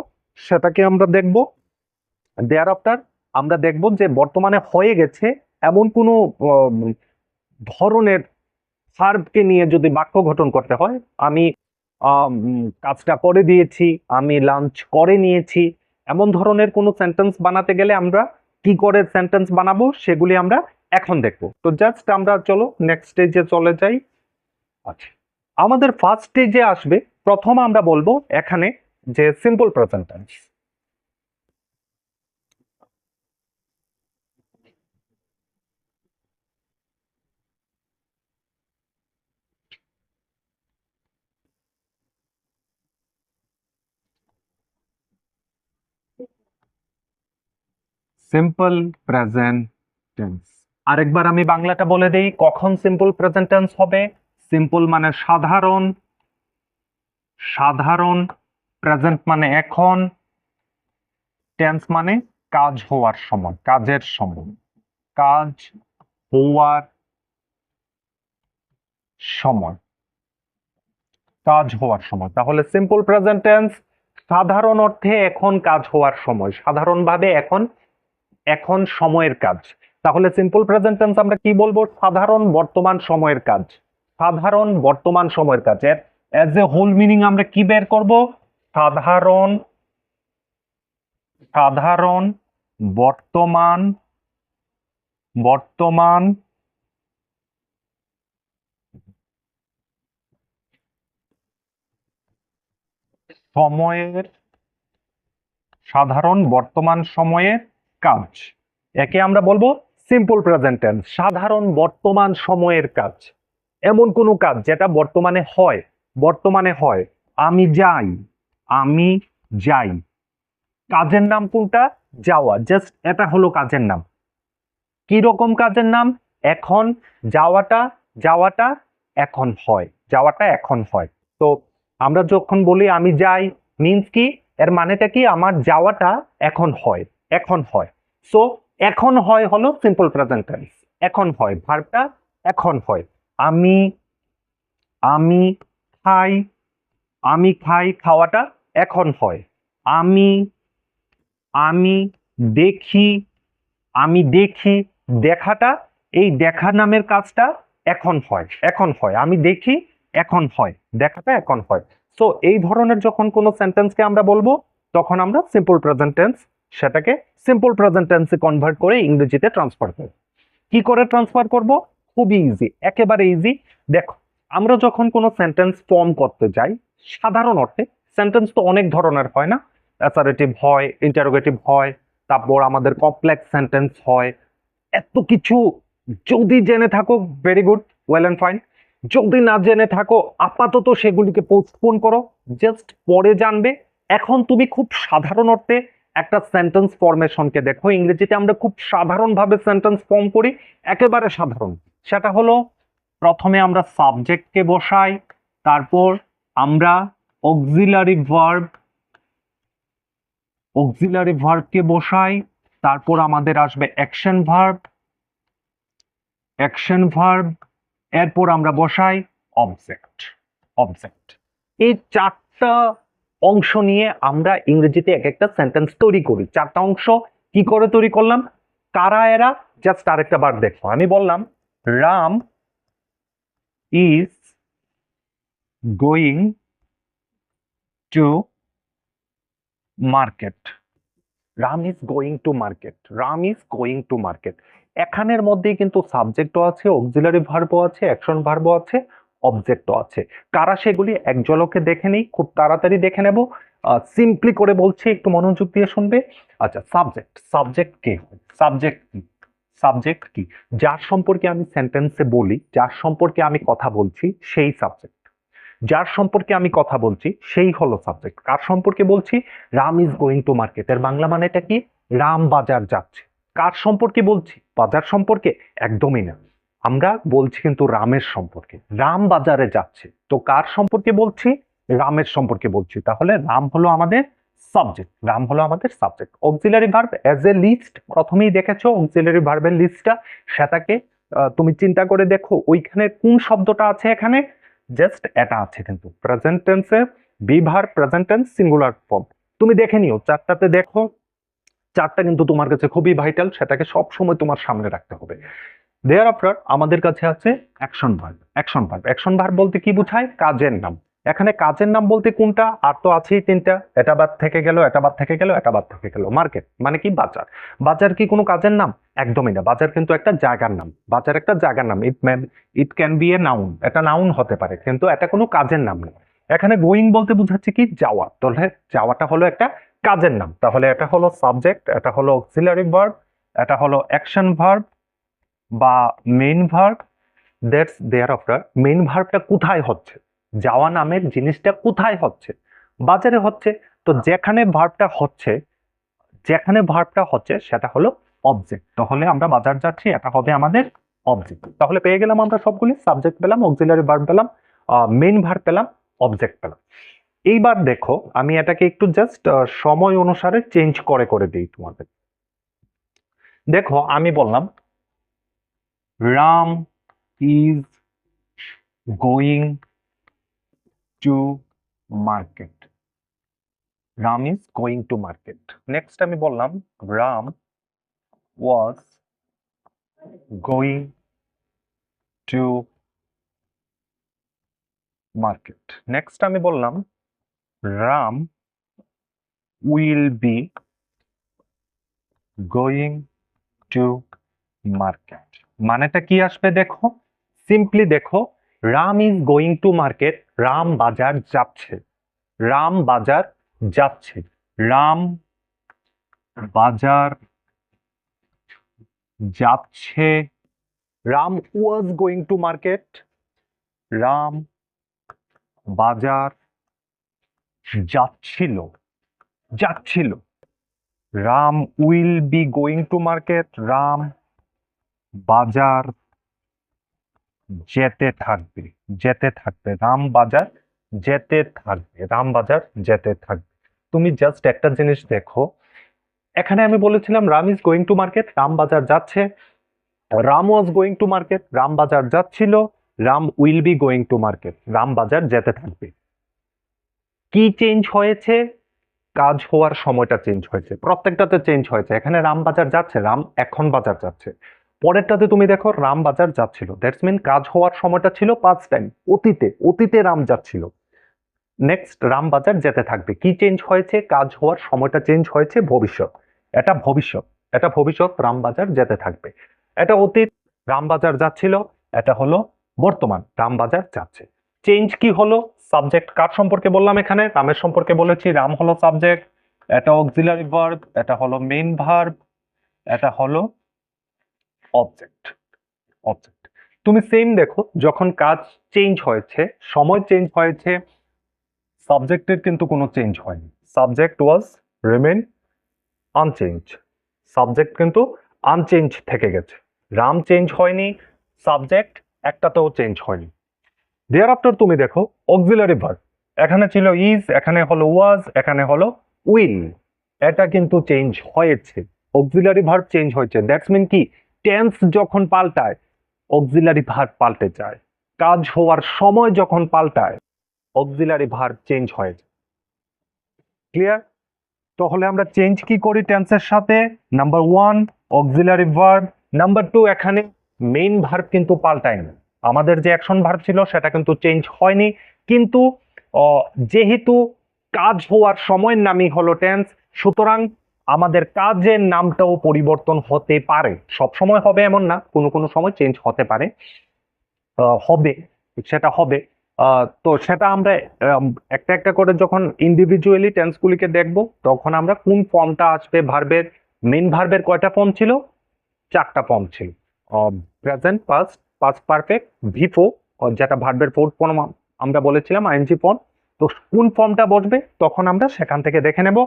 সেটাকে আমরা দেখব। দেয়ার আফটার আমরা দেখব যে বর্তমানে হয়ে গেছে এমন কোনো ধরনের ভার্বকে নিয়ে যদি বাক্য গঠন করতে হয়, আমি কাজটা করে দিয়েছি, আমি লাঞ্চ করে নিয়েছি, এমন ধরনের কোনো সেন্টেন্স বানাতে গেলে আমরা কি করে সেন্টেন্স বানাবো সেগুলি আমরা এখন দেখবো। তো জাস্ট আমরা চলো নেক্সট স্টেজে চলে যাই। আচ্ছা, আমাদের ফার্স্ট স্টেজে আসবে, প্রথম আমরা বলবো এখানে যে simple present tense. Simple present tense, আরেকবার আমি বাংলাটা বলে দেই, কখন সিম্পল প্রেজেন্ট টেন্স হবে। সিম্পল মানে সাধারণ, সাধারণ, প্রেজেন্ট মানে এখন, টেন্স মানে কাজ হওয়ার সময়, কাজের সময়, কাজ হওয়ার সময়, কাজ হওয়ার সময়। তাহলে সিম্পল প্রেজেন্ট টেন্স সাধারণ অর্থে এখন কাজ হওয়ার সময়, সাধারণভাবে এখন, এখন সময়ের কাজ। তাহলে সিম্পল প্রেজেন্ট টেন্স আমরা কি বলবো, সাধারণ বর্তমান সময়ের কাজ, সাধারণ বর্তমান সময়ের কাজ। এর অ্যাজ এ হোল মিনিং আমরা কি বের করব, সাধারণ, সাধারণ বর্তমান, বর্তমান সময়ের, সাধারণ বর্তমান সময়ের কাজ। একে আমরা বলবো সিম্পল প্রেজেন্ট টেন্স, সাধারণ বর্তমান সময়ের কাজ, এমন কোনো কাজ যেটা বর্তমানে হয়, বর্তমানে হয়। আমি যাই, আমি যাই, কাজের নাম কোনটা, যাওয়া, জাস্ট এটা হলো কাজের নাম। কি রকম কাজের নাম, এখন, যাওয়াটা, যাওয়াটা এখন হয়, যাওয়াটা এখন হয়। তো আমরা যখন বলি আমি যাই, মিন্স কি, এর মানেটা কি, আমার যাওয়াটা এখন হয়, এখন হয়। সো এখন হয় হলো সিম্পল প্রেজেন্ট টেন্স, এখন হয়, ভার্বটা এখন হয়। আমি আমি খাই, আমি খাই, খাওয়াটা এখন হয়। আমি আমি দেখি, আমি দেখি, দেখাটা, এই দেখা নামের কাজটা এখন হয়, এখন হয়। আমি দেখি, এখন হয়, দেখাটা এখন হয়। সো এই ধরনের যখন কোনো সেন্টেন্সকে আমরা বলবো, তখন আমরা সিম্পল প্রেজেন্ট টেন্স সেটাকে সিম্পল প্রেজেন্ট টেন্সে কনভার্ট করে ইংরেজিতে ট্রান্সফার করব। কি করে ট্রান্সফার করব? খুবই ইজি, একেবারে ইজি। দেখো, আমরা যখন কোনো সেন্টেন্স ফর্ম করতে যাই, সাধারণ অর্থে সেন্টেন্স তো অনেক ধরনের হয় না? অ্যাসারেটিভ হয়, ইন্টারোগেটিভ হয়, তারপর আমাদের কমপ্লেক্স সেন্টেন্স হয়, এত কিছু। যদি জেনে থাকো very good, well and fine. যদি না জেনে থাকো আপাতত সেগুলিকে পোস্টপোন করো, জাস্ট পরে জানবে। এখন তুমি খুব সাধারণ অর্থে একটা সেন্টেন্স ফরমেশনকে দেখো। ইংরেজিতে আমরা খুব সাধারণভাবে সেন্টেন্স ফর্ম করি, একেবারে সাধারণ। সেটা হলো, প্রথমে আমরা সাবজেক্টকে বসাই, তারপর আমরা অক্সিলারি ভার্বকে বসাই, তারপর আমাদের আসবে অ্যাকশন ভার্ব, এরপর আমরা বসাই অবজেক্ট। এই চারটা অংশ নিয়ে আমরা ইংরেজিতে এক একটা সেন্টেন্স তৈরি করি। চারটা অংশ কি করে তৈরি করলাম, কারা এরা? জাস্ট আরেকটা বার দেখো। আমি বললাম Ram is going to market. Ram is going to market, Ram is going to market. এখানের মধ্যেই কিন্তু সাবজেক্টও আছে, অক্সিলারি ভার্বও আছে, অ্যাকশন ভার্বও আছে, অবজেক্টও আছে। কারা সেগুলি এক ঝলকে দেখে নেই, খুব তাড়াতাড়ি দেখে নেব। সিম্পলি করে বলছি, একটু মনোযোগ দিয়ে শুনবে। আচ্ছা, সাবজেক্ট কে? সাবজেক্ট কি? যার সম্পর্কে আমি সেন্টেন্সে বলি, যার সম্পর্কে আমি কথা বলছি, সেই সাবজেক্ট। যার সম্পর্কে আমি কথা বলছি সেই হলো সাবজেক্ট। কার সম্পর্কে বলছি? Ram is going to market, এর বাংলা মানেটা কি? রাম বাজার যাচ্ছে। কার সম্পর্কে বলছি? বাজার সম্পর্কে? একদমই না। আমরা বলছি কিন্তু রামের সম্পর্কে, রাম বাজারে যাচ্ছে। তো কার সম্পর্কে বলছি? রামের সম্পর্কে বলছি। তাহলে রাম হলো আমাদের সাবজেক্ট, রাম হলো আমাদের subject. Auxiliary verb as a list, প্রথমেই দেখেছো অক্সিলারি ভার্বের লিস্টটা, সেটাকে তুমি চিন্তা করে দেখো ওইখানে কোন শব্দটা আছে। এখানে জাস্ট এটা আছে, কিন্তু প্রেজেন্ট টেন্সে be verb, present tense, singular form. তুমি দেখে নিও, চারটাতে দেখো, চারটা কিন্তু তোমার কাছে খুবই ভাইটাল, সেটাকে সব সময় তোমার সামনে রাখতে হবে। দেয়ার আফটার আমাদের কাছে আছে অ্যাকশন ভার্ব বলতে কি বোঝায়? কাজের নাম। এখানে কাজের নাম বলতে কোনটা? আর তো আছেই তিনটা, এটা বাদ থেকে গেল, এটা বাদ থেকে গেল, এটা বাদ থেকে গেল। মার্কেট মানে কি? বাজার। বাজার কি কোনো কাজের নাম? একদমই না। বাজার কিন্তু একটা জায়গার নাম, বাজার একটা জায়গার নাম। It can B a noun, এটা নাউন হতে পারে, কিন্তু এটা কোনো কাজের নাম না। এখানে গোয়িং বলতে বোঝাচ্ছে কি? যাওয়া। তাহলে যাওয়াটা হলো একটা কাজের নাম। তাহলে এটা হলো সাবজেক্ট, এটা হলো অক্সিলারি ভার্ব, এটা হলো অ্যাকশন ভার্ব বা main verb. That's there after main ভার্বটা কোথায় হচ্ছে? যাওয়া নামের জিনিসটা কোথায় হচ্ছে? বাজারে হচ্ছে। তো যেখানে ভার্বটা হচ্ছে সেটা হলো অবজেক্ট। তাহলে আমরা বাজার যাচ্ছি, এটা হবে আমাদের অবজেক্ট। তাহলে পেয়ে গেলাম আমরা সবগুলি, সাবজেক্ট পেলাম, অক্সিলারি ভার্ব পেলাম, মেইন ভার্ব পেলাম, অবজেক্ট পেলাম। এইবার দেখো, আমি এটাকে একটু জাস্ট সময় অনুসারে চেঞ্জ করে করে দিই তোমাদের। দেখো, আমি বললাম Ram is going to market. Ram is going to market. Next আমি বললাম Ram was going to market. Next আমি বললাম Ram will be going to market. মানেটা কি আসবে দেখো, সিম্পলি দেখো, Ram is going to market, Ram বাজার যাচ্ছে, রাম বাজার যাচ্ছে, রাম বাজার যাচ্ছে। Ram was going to market, Ram বাজার যাচ্ছিল, যাচ্ছিল। Ram will be going to market, Ram বাজার যেতে থাকবে, যেতে থাকবে। রাম বাজার যেতে থাকবে, রাম বাজার যেতে থাকবে। তুমি জাস্ট একটা জিনিস দেখো, এখানে আমি বলেছিলাম Ram is going to market, Ram বাজার যাচ্ছে। Ram was going to market, Ram বাজার যাচ্ছিল। Ram will be going to market, Ram বাজার যেতে থাকবে। কি চেঞ্জ হয়েছে? কাজ হওয়ার সময়টা চেঞ্জ হয়েছে, প্রত্যেকটাতে চেঞ্জ হয়েছে। এখানে রাম বাজার যাচ্ছে, রাম এখন বাজার যাচ্ছে। পরেরটাতে তুমি দেখো রাম বাজার যাচ্ছিল, দ্যাটস মিন কাজ হওয়ার সময়টা ছিল পাস্ট টাইম, অতীতে, অতীতে রাম যাচ্ছিল। নেক্সট রাম বাজার যেতে থাকবে, কি চেঞ্জ হয়েছে? কাজ হওয়ার সময়টা চেঞ্জ হয়েছে, ভবিষ্যৎ। এটা ভবিষ্যৎ, এটা ভবিষ্যৎ, রাম বাজার যেতে থাকবে। এটা অতীত, রাম বাজার যাচ্ছিল। এটা হলো বর্তমান, রাম বাজার যাচ্ছে। চেঞ্জ কি হলো? সাবজেক্ট কার সম্পর্কে বললাম? এখানে রামের সম্পর্কে বলেছি, রাম হলো সাবজেক্ট, এটা অক্সিলারি ভার্ব, এটা হলো মেইন ভার্ব, এটা হলো অবজেক্ট। অবজেক্ট। তুমি সেম দেখো, যখন কাজ চেঞ্জ হয়েছে, সময় চেঞ্জ হয়েছে, সাবজেক্টের কিন্তু কোনো চেঞ্জ হয়নি। Subject was remain unchanged, subject কিন্তু আনচেঞ্জ থেকে গেছে। রাম চেঞ্জ হয়নি, সাবজেক্ট একটাতেও চেঞ্জ হয়নি। দেয়ার আফটার তুমি দেখো অক্সিলারি ভার্ব, এখানে ছিল ইজ, এখানে হলো ওয়াজ, এখানে হলো উইল। এটা কিন্তু চেঞ্জ হয়েছে, অক্সিলারি ভার্ব চেঞ্জ হয়েছে। দ্যাটস মিন কি? টেন্স যখন পাল্টায় অক্সিলারি ভার্ব পাল্টে যায়, কাজ হওয়ার সময় যখন পাল্টায় অক্সিলারি ভার্ব চেঞ্জ হয়ে যায়। ক্লিয়ার? তাহলে আমরা চেঞ্জ কি করি টেন্সের সাথে? Number one auxiliary verb, number two এখানে মেইন ভার্ব কিন্তু পাল্টায় না। আমাদের যে অ্যাকশন ভার্ব ছিল সেটা কিন্তু চেঞ্জ হয়নি, কিন্তু যেহেতু কাজ হওয়ার সময়ের নামই হলো টেন্স, সুতরাং আমাদের কাজের নামটাও পরিবর্তন হতে পারে। সব সময় হবে এমন না, কোনো কোনো সময় চেঞ্জ হতে পারে, হবে, সেটা হবে। তো সেটা আমরা একটা একটা করে যখন ইন্ডিভিজুয়ালি টেন্সগুলিকে দেখব, তখন আমরা কোন ফর্মটা আসবে ভার্বের। মেইন ভার্বের কয়টা ফর্ম ছিল? 4টা ফর্ম ছিল। প্রেজেন্ট, পাস্ট, পাস্ট পারফেক্ট, ভিফো, যেটা ভার্বের ফোর্থ ফর্ম আমরা বলেছিলাম আইএনজি ফর্ম। তো কোন ফর্মটা বসবে তখন আমরা সেখান থেকে দেখে নেব।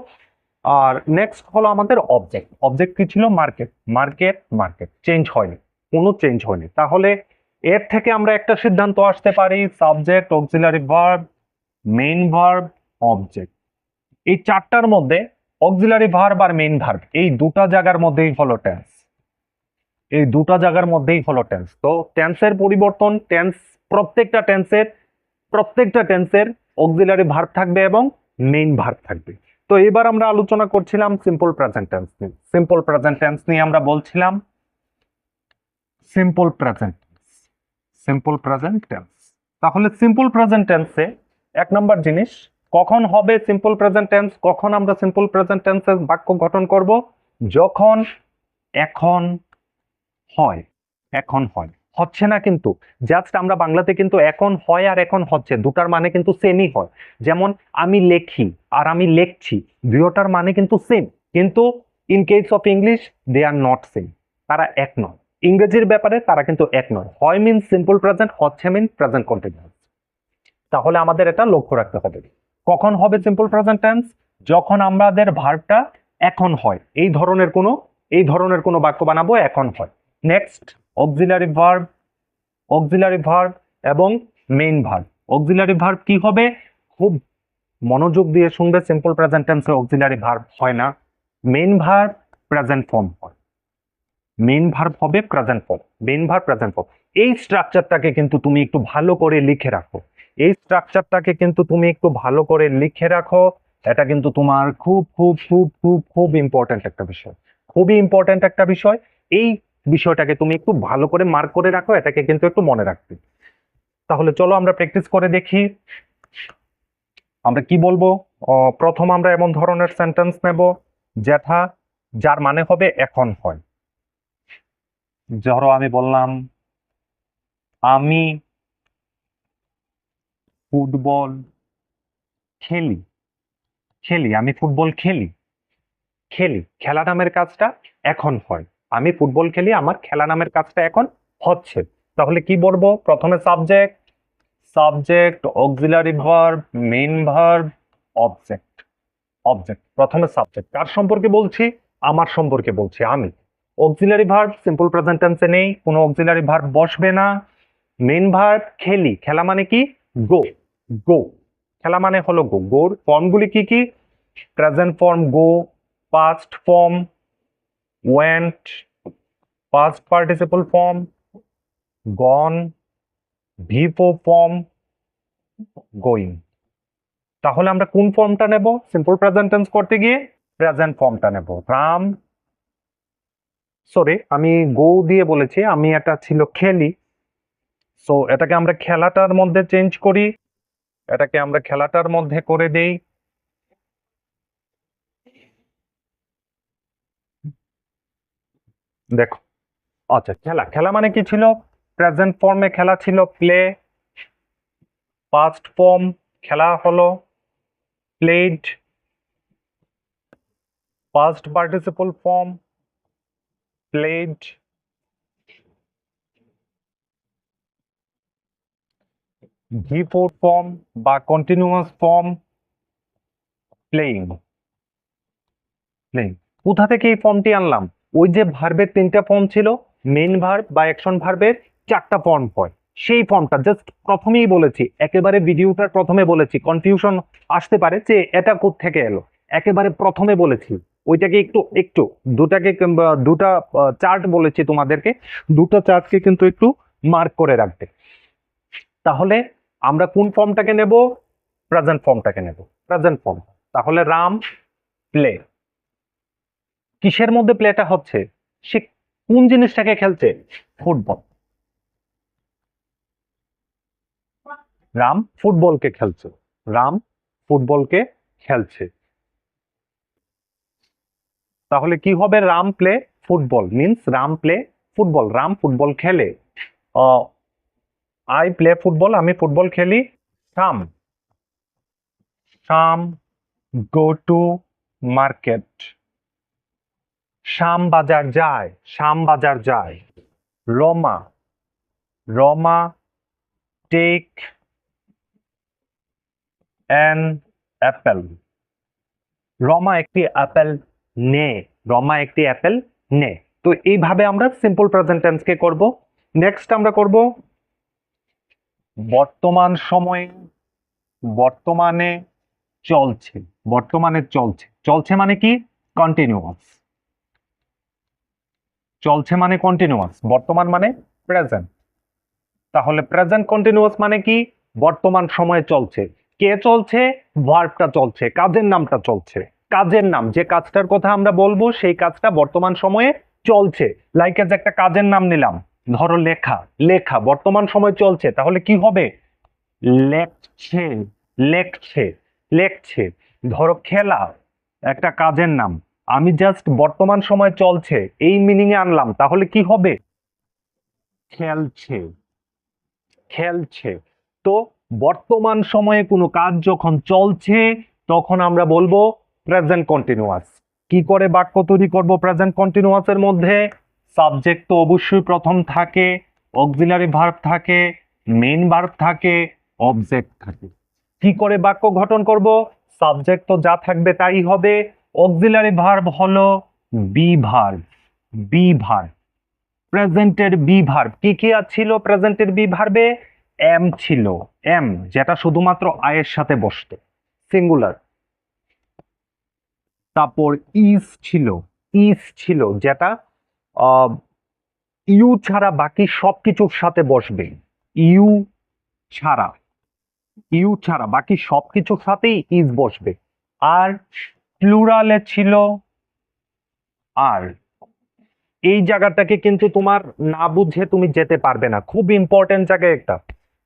আর নেক্সট হলো আমাদের অবজেক্ট। অবজেক্ট কি ছিল? মার্কেট। মার্কেট, মার্কেট চেঞ্জ হয়নি, কোনো চেঞ্জ হয়নি। তাহলে এর থেকে আমরা একটা সিদ্ধান্ত আসতে পারি, subject, auxiliary verb, main verb, object, এই 4টার মধ্যে অক্সিলারি ভার্ব আর মেইন ভার্ব এই দুটা জায়গার মধ্যেই হলো টেন্স, এই দুটা জায়গার মধ্যেই হলো টেন্স। তো টেন্সের পরিবর্তন, টেন্স প্রত্যেকটা টেন্সের অক্সিলারি ভার্ব থাকবে এবং মেইন ভার্ব থাকবে। তো এবার আমরা আলোচনা করছিলাম সিম্পল প্রেজেন্ট টেন্স নিয়ে। সিম্পল প্রেজেন্ট টেন্স নিয়ে আমরা বলছিলাম simple present, simple present tense. তাহলে সিম্পল প্রেজেন্ট টেন্সে এক নম্বর জিনিস, কখন হবে সিম্পল প্রেজেন্ট টেন্স? কখন আমরা সিম্পল প্রেজেন্ট টেন্সের বাক্য গঠন করব? যখন এখন হয়। এখন হয়, হচ্ছে না কিন্তু। জাস্ট আমরা বাংলাতে কিন্তু এখন হয় আর এখন হচ্ছে দুটার মানে কিন্তু সেমই হয়। যেমন আমি লেখি আর আমি লেখছি, দুটোটার মানে কিন্তু সেম, কিন্তু in case of English they are not same, তারা এক নয়। ইংরেজির ব্যাপারে তারা কিন্তু এক নয়। হয় মিন সিম্পল প্রেজেন্ট, হচ্ছে মিন প্রেজেন্ট কন্টিনিউয়াস। তাহলে আমাদের এটা লক্ষ্য রাখতে হবে। কখন হবে সিম্পল প্রেজেন্ট টেন্স? যখন আমাদের ভার্বটা এখন হয়, এই ধরনের কোনো বাক্য বানাবো এখন হয়। Next auxiliary verb, auxiliary verb এবং মেইন ভার্ব। অক্সিলারি ভার্ব কি হবে? খুব মনোযোগ দিয়ে শুনবে, সিম্পল প্রেজেন্ট টেন্সে অক্সিলারি ভার্ব হয় না, মেইন ভার্ব প্রেজেন্ট ফর্ম হয়। মেইন ভার্ব হবে present form, main verb present form. এই স্ট্রাকচারটাকে কিন্তু তুমি একটু ভালো করে লিখে রাখো, এই স্ট্রাকচারটাকে কিন্তু তুমি একটু ভালো করে লিখে রাখো। এটা কিন্তু তোমার খুব খুব খুব খুব খুব ইম্পর্ট্যান্ট একটা বিষয়, খুবই ইম্পর্ট্যান্ট একটা বিষয়। এই বিষয়টাকে তুমি একটু ভালো করে মার্ক করে রাখো, এটাকে কিন্তু একটু মনে রাখবে। তাহলে চলো আমরা প্র্যাকটিস করে দেখি। আমরা কি বলবো? প্রথম আমরা এমন ধরনের সেন্টেন্স নেব যার মানে হবে এখন হয়। ধরো আমি বললাম আমি ফুটবল খেলি, খেলি, আমি ফুটবল খেলি, খেলি, খেলা নামের কাজটা এখন হয়। আমি ফুটবল খেলি, আমার খেলা নামের কাজটা এখন হচ্ছে। তাহলে কি বলবো? প্রথমে subject, subject, auxiliary verb, main verb, object. Object, প্রথমে সাবজেক্ট, কার সম্পর্কে বলছি? আমার সম্পর্কে বলছি, আমি। অক্সিলারি ভার্ব সিম্পল প্রেজেন্ট টেন্সে নেই, কোনো অক্সিলারি ভার্ব বসবে না। মেইন ভার্ব খেলি, খেলা মানে কি? গো, গো, খেলা মানে হলো গো। গোর ফর্মগুলি কি কি? প্রেজেন্ট ফর্ম গো, past form went, past participle form, gone, V4 form, going. তাহলে আমরা কোন ফর্মটা নেব সিম্পল প্রেজেন্ট টেন্স করতে গিয়ে? প্রেজেন্ট ফর্মটা নেব। রাম, সরি আমি গো দিয়ে বলেছি, আমি এটা ছিল খেলি, সো এটাকে আমরা খেলাটার মধ্যে চেঞ্জ করি, এটাকে আমরা খেলাটার মধ্যে করে দেই। দেখো, আচ্ছা খেলা, খেলা মানে কি ছিল? প্রেজেন্ট ফর্মে খেলা ছিল প্লে, পাস্ট ফর্ম খেলা হলো played, past participle form played, V4 form বা কন্টিনিউয়াস ফর্ম প্লেইং। প্লেইং কোথা থেকে এই ফর্মটি আনলাম? ওই যে ভার্বের 3টা ফর্ম ছিল, মেইন ভার্ব বা অ্যাকশন ভার্বের 4টা ফর্ম হয়, সেই ফর্মটা জাস্ট প্রথমেই বলেছি, একেবারে ভিডিওটার প্রথমে বলেছি, কনফিউশন আসতে পারে যে এটা কোত্থেকে এলো, একেবারে প্রথমে বলেছি। ওইটাকে একটু একটু দুটা চার্ট বলেছি তোমাদেরকে, দুটো চার্টকে কিন্তু একটু মার্ক করে রাখবে। তাহলে আমরা কোন ফর্মটাকে নেব? প্রেজেন্ট ফর্মটাকে নেব, প্রেজেন্ট ফর্ম। তাহলে রাম প্লে, কিসের মধ্যে প্লেটা হচ্ছে? সে কোন জিনিসটাকে খেলছে? ফুটবল। রাম ফুটবলকে খেলছে, রাম ফুটবলকে খেলছে। তাহলে কি হবে? Ram play football means Ram play football, Ram football খেলে। আই প্লে ফুটবল, আমি ফুটবল খেলি। শাম, শাম গো টু মার্কেট, শাম বাজার যায়, শাম বাজার যায়। Rama, Rama take an apple, Rama একটি অ্যাপেল নে, রমা একটি অ্যাপেল নে। তো এইভাবে আমরা সিম্পল প্রেজেন্ট টেন্সকে করব। নেক্সট আমরা করব বর্তমান সময়ে, বর্তমানে চলছে, বর্তমানে চলছে। চলছে মানে কি? কন্টিনিউয়াস, চলছে মানে কন্টিনিউয়াস, বর্তমান মানে প্রেজেন্ট। তাহলে প্রেজেন্ট কন্টিনিউয়াস মানে কি? বর্তমান সময়ে চলছে। কে চলছে? ভার্বটা চলছে, কাজের নামটা চলছে, কাজের নাম, যে কাজটার কথা আমরা বলবো সেই কাজটা বর্তমান সময়ে চলছে। লাইক এজ একটা কাজের নাম নিলাম, ধরো লেখা, লেখা বর্তমান সময় চলছে, তাহলে কি হবে? লেখছে, লেখছে, লেখছে। ধরো খেলা একটা কাজের নাম, আমি জাস্ট বর্তমান সময় চলছে এই মিনিং এ আনলাম, তাহলে কি হবে? খেলছে, খেলছে। তো বর্তমান সময়ে কোনো কাজ যখন চলছে তখন আমরা বলবো প্রেজেন্ট কন্টিনিউয়াস। কি করে বাক্য তৈরি করব প্রেজেন্ট কন্টিনিউয়াসের মধ্যে? সাবজেক্ট তো অবশ্যই প্রথম থাকে, অক্সিলারি ভার্ব থাকে, মেইন ভার্ব থাকে, অবজেক্ট থাকে। কি করে বাক্য গঠন করব? সাবজেক্ট তো যা থাকবে তাই হবে, অক্সিলারি ভার্ব হলো বি ভার্ব, বি ভার্ব। প্রেজেন্টের বি ভার্ব কি কি ছিল? প্রেজেন্টের বি ভার্বে এম ছিল, এম যেটা শুধুমাত্র আয়ের সাথে বসতো, সিঙ্গুলার। তারপর ইজ ছিল, ইজ ছিল যেটা ইউ ছাড়া বাকি সবকিছুর সাথে বসবে, ইউ ছাড়া, ইউ ছাড়া বাকি সবকিছুর সাথেই ইজ বসবে। আর প্লুরালে ছিল আর, এই জায়গাটাকে কিন্তু তোমার না বুঝে তুমি যেতে পারবে না, খুব ইম্পর্টেন্ট জায়গায় একটা।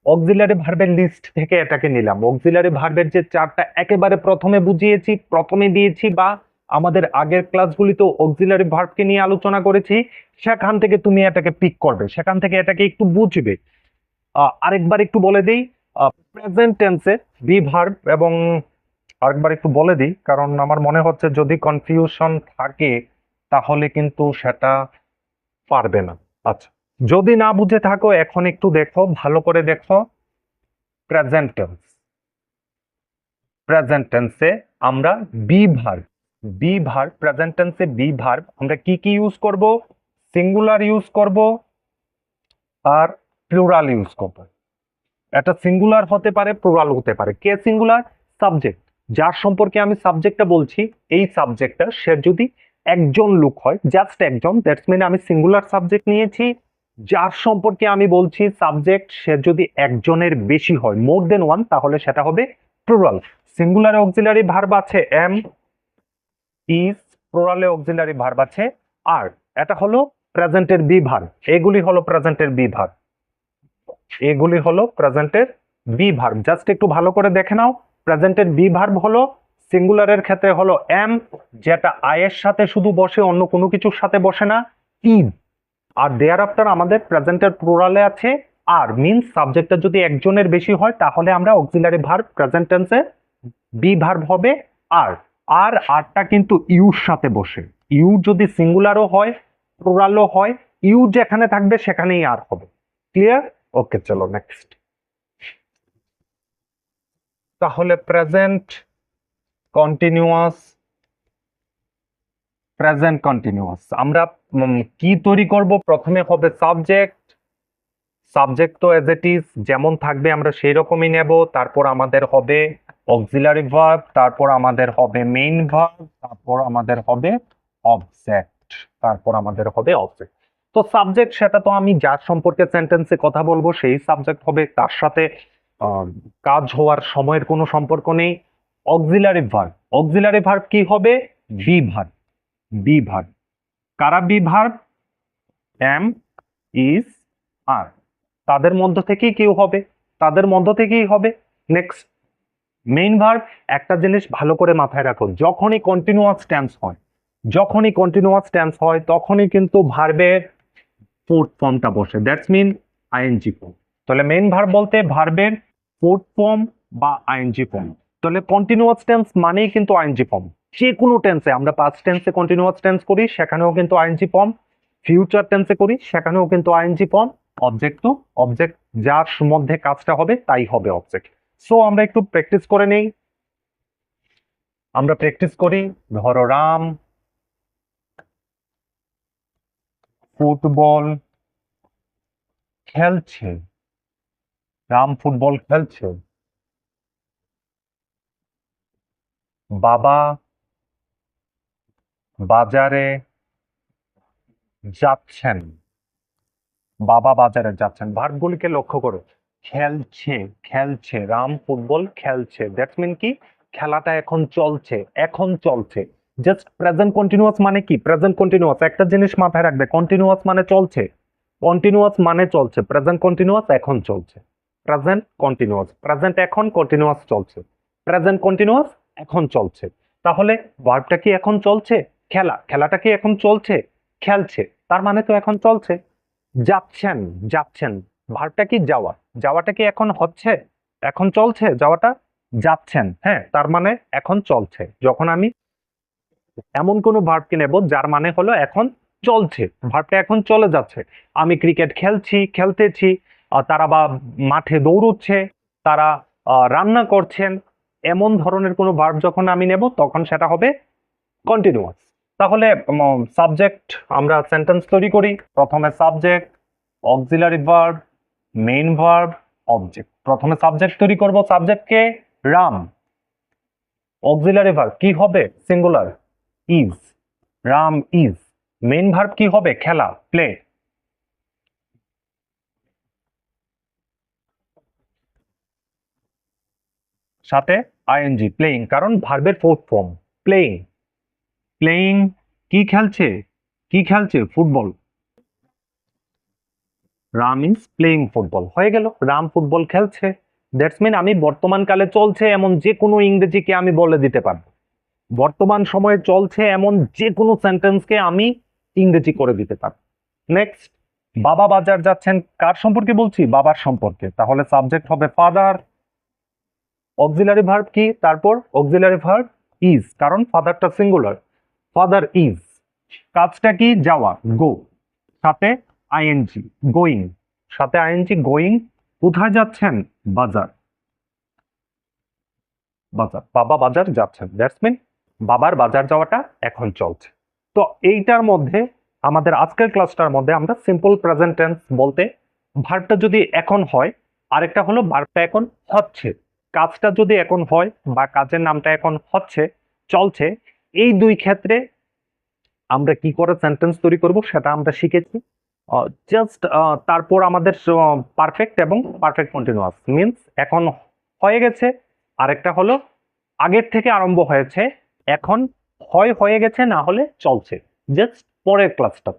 অক্সিলারি ভার্বের লিস্ট থেকে এটাকে নিলাম, অক্সিলারি ভার্বের যে চারটা একেবারে প্রথমে বুঝিয়েছি, প্রথমে দিয়েছি, বা আমাদের আগের ক্লাসগুলিতে অক্সিলারি ভার্বকে নিয়ে আলোচনা করেছি, সেখান থেকে তুমি এটাকে পিক করবে, সেখান থেকে এটাকে একটু বুঝবে। আরেকবার একটু বলে দিই, প্রেজেন্ট টেন্সে বি ভার্ব, এবং আরেকবার একটু বলে দিই কারণ আমার মনে হচ্ছে যদি কনফিউশন থাকে তাহলে কিন্তু সেটা পারবে না। আচ্ছা, যদি না বুঝে থাকো এখন একটু দেখো, ভালো করে দেখো। প্রেজেন্ট টেন্স, প্রেজেন্ট টেন্সে আমরা be verb, be verb, present টেন্সে বি ভার্ব আমরা কি কি ইউজ করব? সিঙ্গুলার ইউজ করব আর প্লুরাল ইউজ করব। এটা সিঙ্গুলার হতে পারে, প্লুরাল হতে পারে। কে সিঙ্গুলার? সাবজেক্ট, যার সম্পর্কে আমি সাবজেক্টটা বলছি, এই সাবজেক্টটা সে যদি একজন লোক হয়, জাস্ট একজন, দ্যাটস মিন আমি সিঙ্গুলার সাবজেক্ট নিয়েছি, যার সম্পর্কে আমি বলছি সাবজেক্ট সে যদি একজনের বেশি হয়, মোর দেন ওয়ান, তাহলে সেটা হবে প্লুরাল। সিঙ্গুলারে অক্সিলারি ভার্ব আছে এম, ইজ, প্লুরালে অক্সিলারি ভার্ব আছে আর। এটা হলো প্রেজেন্টের বি ভার্ব, এগুলি হলো প্রেজেন্টের বি ভার্ব, এগুলি হলো প্রেজেন্টের বি ভার্ব। জাস্ট একটু ভালো করে দেখে নাও, প্রেজেন্টের বি ভার্ব হলো সিঙ্গুলারের ক্ষেত্রে হলো এম, যেটা আই এর সাথে শুধু বসে, অন্য কোনো কিছুর সাথে বসে না, ইজ। আর দেয়ার আফটার আমাদের প্রেজেন্টের প্লুরালে আছে আর, মিন্স সাবজেক্টটা যদি একজনের বেশি হয় তাহলে আমরা অক্সিলারি ভার্ব প্রেজেন্ট টেন্সে বি ভার্ব হবে আর। আর আরটা কিন্তু ইউর সাথে বসে, ইউ যদি সিঙ্গুলারও হয় প্লুরালও হয়, ইউ যেখানে থাকবে সেখানেই আর হবে। ক্লিয়ার? ওকে, চলো নেক্সট। তাহলে প্রেজেন্ট কন্টিনিউয়াস, প্রেজেন্ট কন্টিনিউয়াস আমরা কি তৈরি করব? প্রথমে হবে সাবজেক্ট, সাবজেক্ট তো এজ ইট ইজ যেমন থাকবে আমরা সেই রকমই নেব। তারপর আমাদের হবে অক্সিলারি ভার্ব, তারপর আমাদের হবে মেইন ভার্ব, তারপর আমাদের হবে অবজেক্ট, তারপর আমাদের হবে অবজেক্ট। তো সাবজেক্ট সেটা তো আমি যার সম্পর্কে সেন্টেন্সে কথা বলবো সেই সাবজেক্ট হবে, তার সাথে কাজ হওয়ার সময়ের কোনো সম্পর্ক নেই। অক্সিলারি ভার্ব, অক্সিলারি ভার্ব কি হবে? B verb, be verb. কারা বি ভার্ব? এম, ইজ, আর। তাদের মধ্য থেকেই কেউ হবে, তাদের মধ্য থেকেই হবে। Next main verb. একটা জিনিস ভালো করে মাথায় রাখো, যখনই কন্টিনিউয়াস টেন্স হয়, যখনই কন্টিনিউয়াস টেন্স হয় তখনই কিন্তু ভার্বের ফোর্থ ফর্মটা বসে, দ্যাটস মিন আইএনজি ফর্ম। তাহলে মেইন ভার্ব বলতে ভার্বের ফোর্থ ফর্ম বা আইএনজি ফর্ম। তাহলে কন্টিনিউয়াস টেন্স মানেই কিন্তু আইএনজি ফর্ম। যে কোনো টেন্সে, আমরা পাস্ট টেন্সে কন্টিনিউয়াস টেন্স করি সেখানেও কিন্তু আইএনজি ফর্ম, ফিউচার টেন্সে করি সেখানেও কিন্তু আইএনজি ফর্ম। অবজেক্ট তো অবজেক্ট যার মধ্যে কাজটা হবে তাই হবে অবজেক্ট। সো আমরা একটু প্র্যাকটিস করে নেই, আমরা প্র্যাকটিস করি। ধরো রাম ফুটবল খেলছে, রাম ফুটবল খেলছে। বাবা বাজারে যাচ্ছেন, বাবা বাজারে যাচ্ছেন। ভার্বগুলিকে লক্ষ্য করো, খেলছে, খেলছে, রাম ফুটবল খেলছে, দ্যাটস মিন কি খেলাটা এখন চলছে, এখন চলছে। জাস্ট প্রেজেন্ট কন্টিনিউয়াস মানে কি? প্রেজেন্ট কন্টিনিউয়াস একটা জিনিস মাথায় রাখবে, কন্টিনিউয়াস মানে চলছে, কন্টিনিউয়াস মানে চলছে, প্রেজেন্ট কন্টিনিউয়াস এখন চলছে, প্রেজেন্ট কন্টিনিউয়াস, প্রেজেন্ট এখন কন্টিনিউয়াস চলছে, প্রেজেন্ট কন্টিনিউয়াস এখন চলছে। তাহলে ভার্বটা কি এখন চলছে? খেলা, খেলাটা কি এখন চলছে? খেলছে, তার মানে তো এখন চলছে। যাচ্ছেন, যাচ্ছেন, ভার্বটা কি যাওয়া, যাওয়াটা কি এখন হচ্ছে? এখন চলছে যাওয়াটা। যাচ্ছেন, হ্যাঁ, তার মানে এখন চলছে। যখন আমি এমন কোনো ভার্বকে নেব যার মানে হলো এখন চলছে, ভার্বটা এখন চলে যাচ্ছে। আমি ক্রিকেট খেলছি, খেলতেছি, তারা বা মাঠে দৌড়চ্ছে, তারা রান্না করছেন, এমন ধরনের কোনো ভার্ব যখন আমি নেব তখন সেটা হবে কন্টিনিউয়াস। তাহলে সাবজেক্ট আমরা সেন্টেন্স তৈরি করি, প্রথমে subject, auxiliary verb, main verb, object. প্রথমে সাবজেক্ট তৈরি করব, সাবজেক্টকে রাম, অক্সিলারি ভার্ব কি হবে? Singular, is, Ram is. Main verb কি হবে? খেলা, প্লে। সাথে আইএনজি, প্লেইং, কারণ ভার্বের ফোর্থ ফর্ম প্লেইং, প্লেইং। কি খেলছে? কি খেলছে? Football. Ram is playing football, হয়ে গেল, রাম ফুটবল খেলছে। দ্যাটস মিন আমি বর্তমান কালে চলছে এমন যে কোনো ইংরেজিকে আমি বলে দিতে পারবো, বর্তমান সময়ে চলছে এমন যে কোনো সেন্টেন্সকে আমি ইংরেজি করে দিতে পারবো। নেক্সট, বাবা বাজার যাচ্ছেন, কার সম্পর্কে বলছি? বাবার সম্পর্কে। তাহলে সাবজেক্ট হবে ফাদার, অক্সিলারি ভার্ব কি? তারপর অক্সিলারি ভার্ব ইজ, কারণ ফাদারটা সিঙ্গুলার, ফাদার ইজ। কাজটা কি? যাওয়া, গো, সাথে আইএনজি, গোয়িং, সাথে আইএনজি, গোয়িং। কোথায় যাচ্ছেন? বাজার, বাজার, বাবা বাজার যাচ্ছেন, দ্যাটস মিন বাবার বাজার যাওয়াটা এখন চলছে। তো এইটার মধ্যে আমাদের আজকের ক্লাসটার মধ্যে আমরা সিম্পল প্রেজেন্ট টেন্স বলতে ভার্বটা যদি এখন হয়, আরেকটা হলো ভার্বটা এখন হচ্ছে, কাজটা যদি এখন হয় বা কাজের নামটা এখন হচ্ছে, চলছে, এই দুই ক্ষেত্রে আমরা কি করে সেন্টেন্স তৈরি করব সেটা আমরা শিখেছি। জাস্ট তারপর আমাদের পারফেক্ট এবং পারফেক্ট কন্টিনিউয়াস মিন্স এখন হয়ে গেছে, আরেকটা হলো আগের থেকে আরম্ভ হয়েছে, এখন হয়ে গেছে, না হলে চলছে, জাস্ট পরের ক্লাসটা।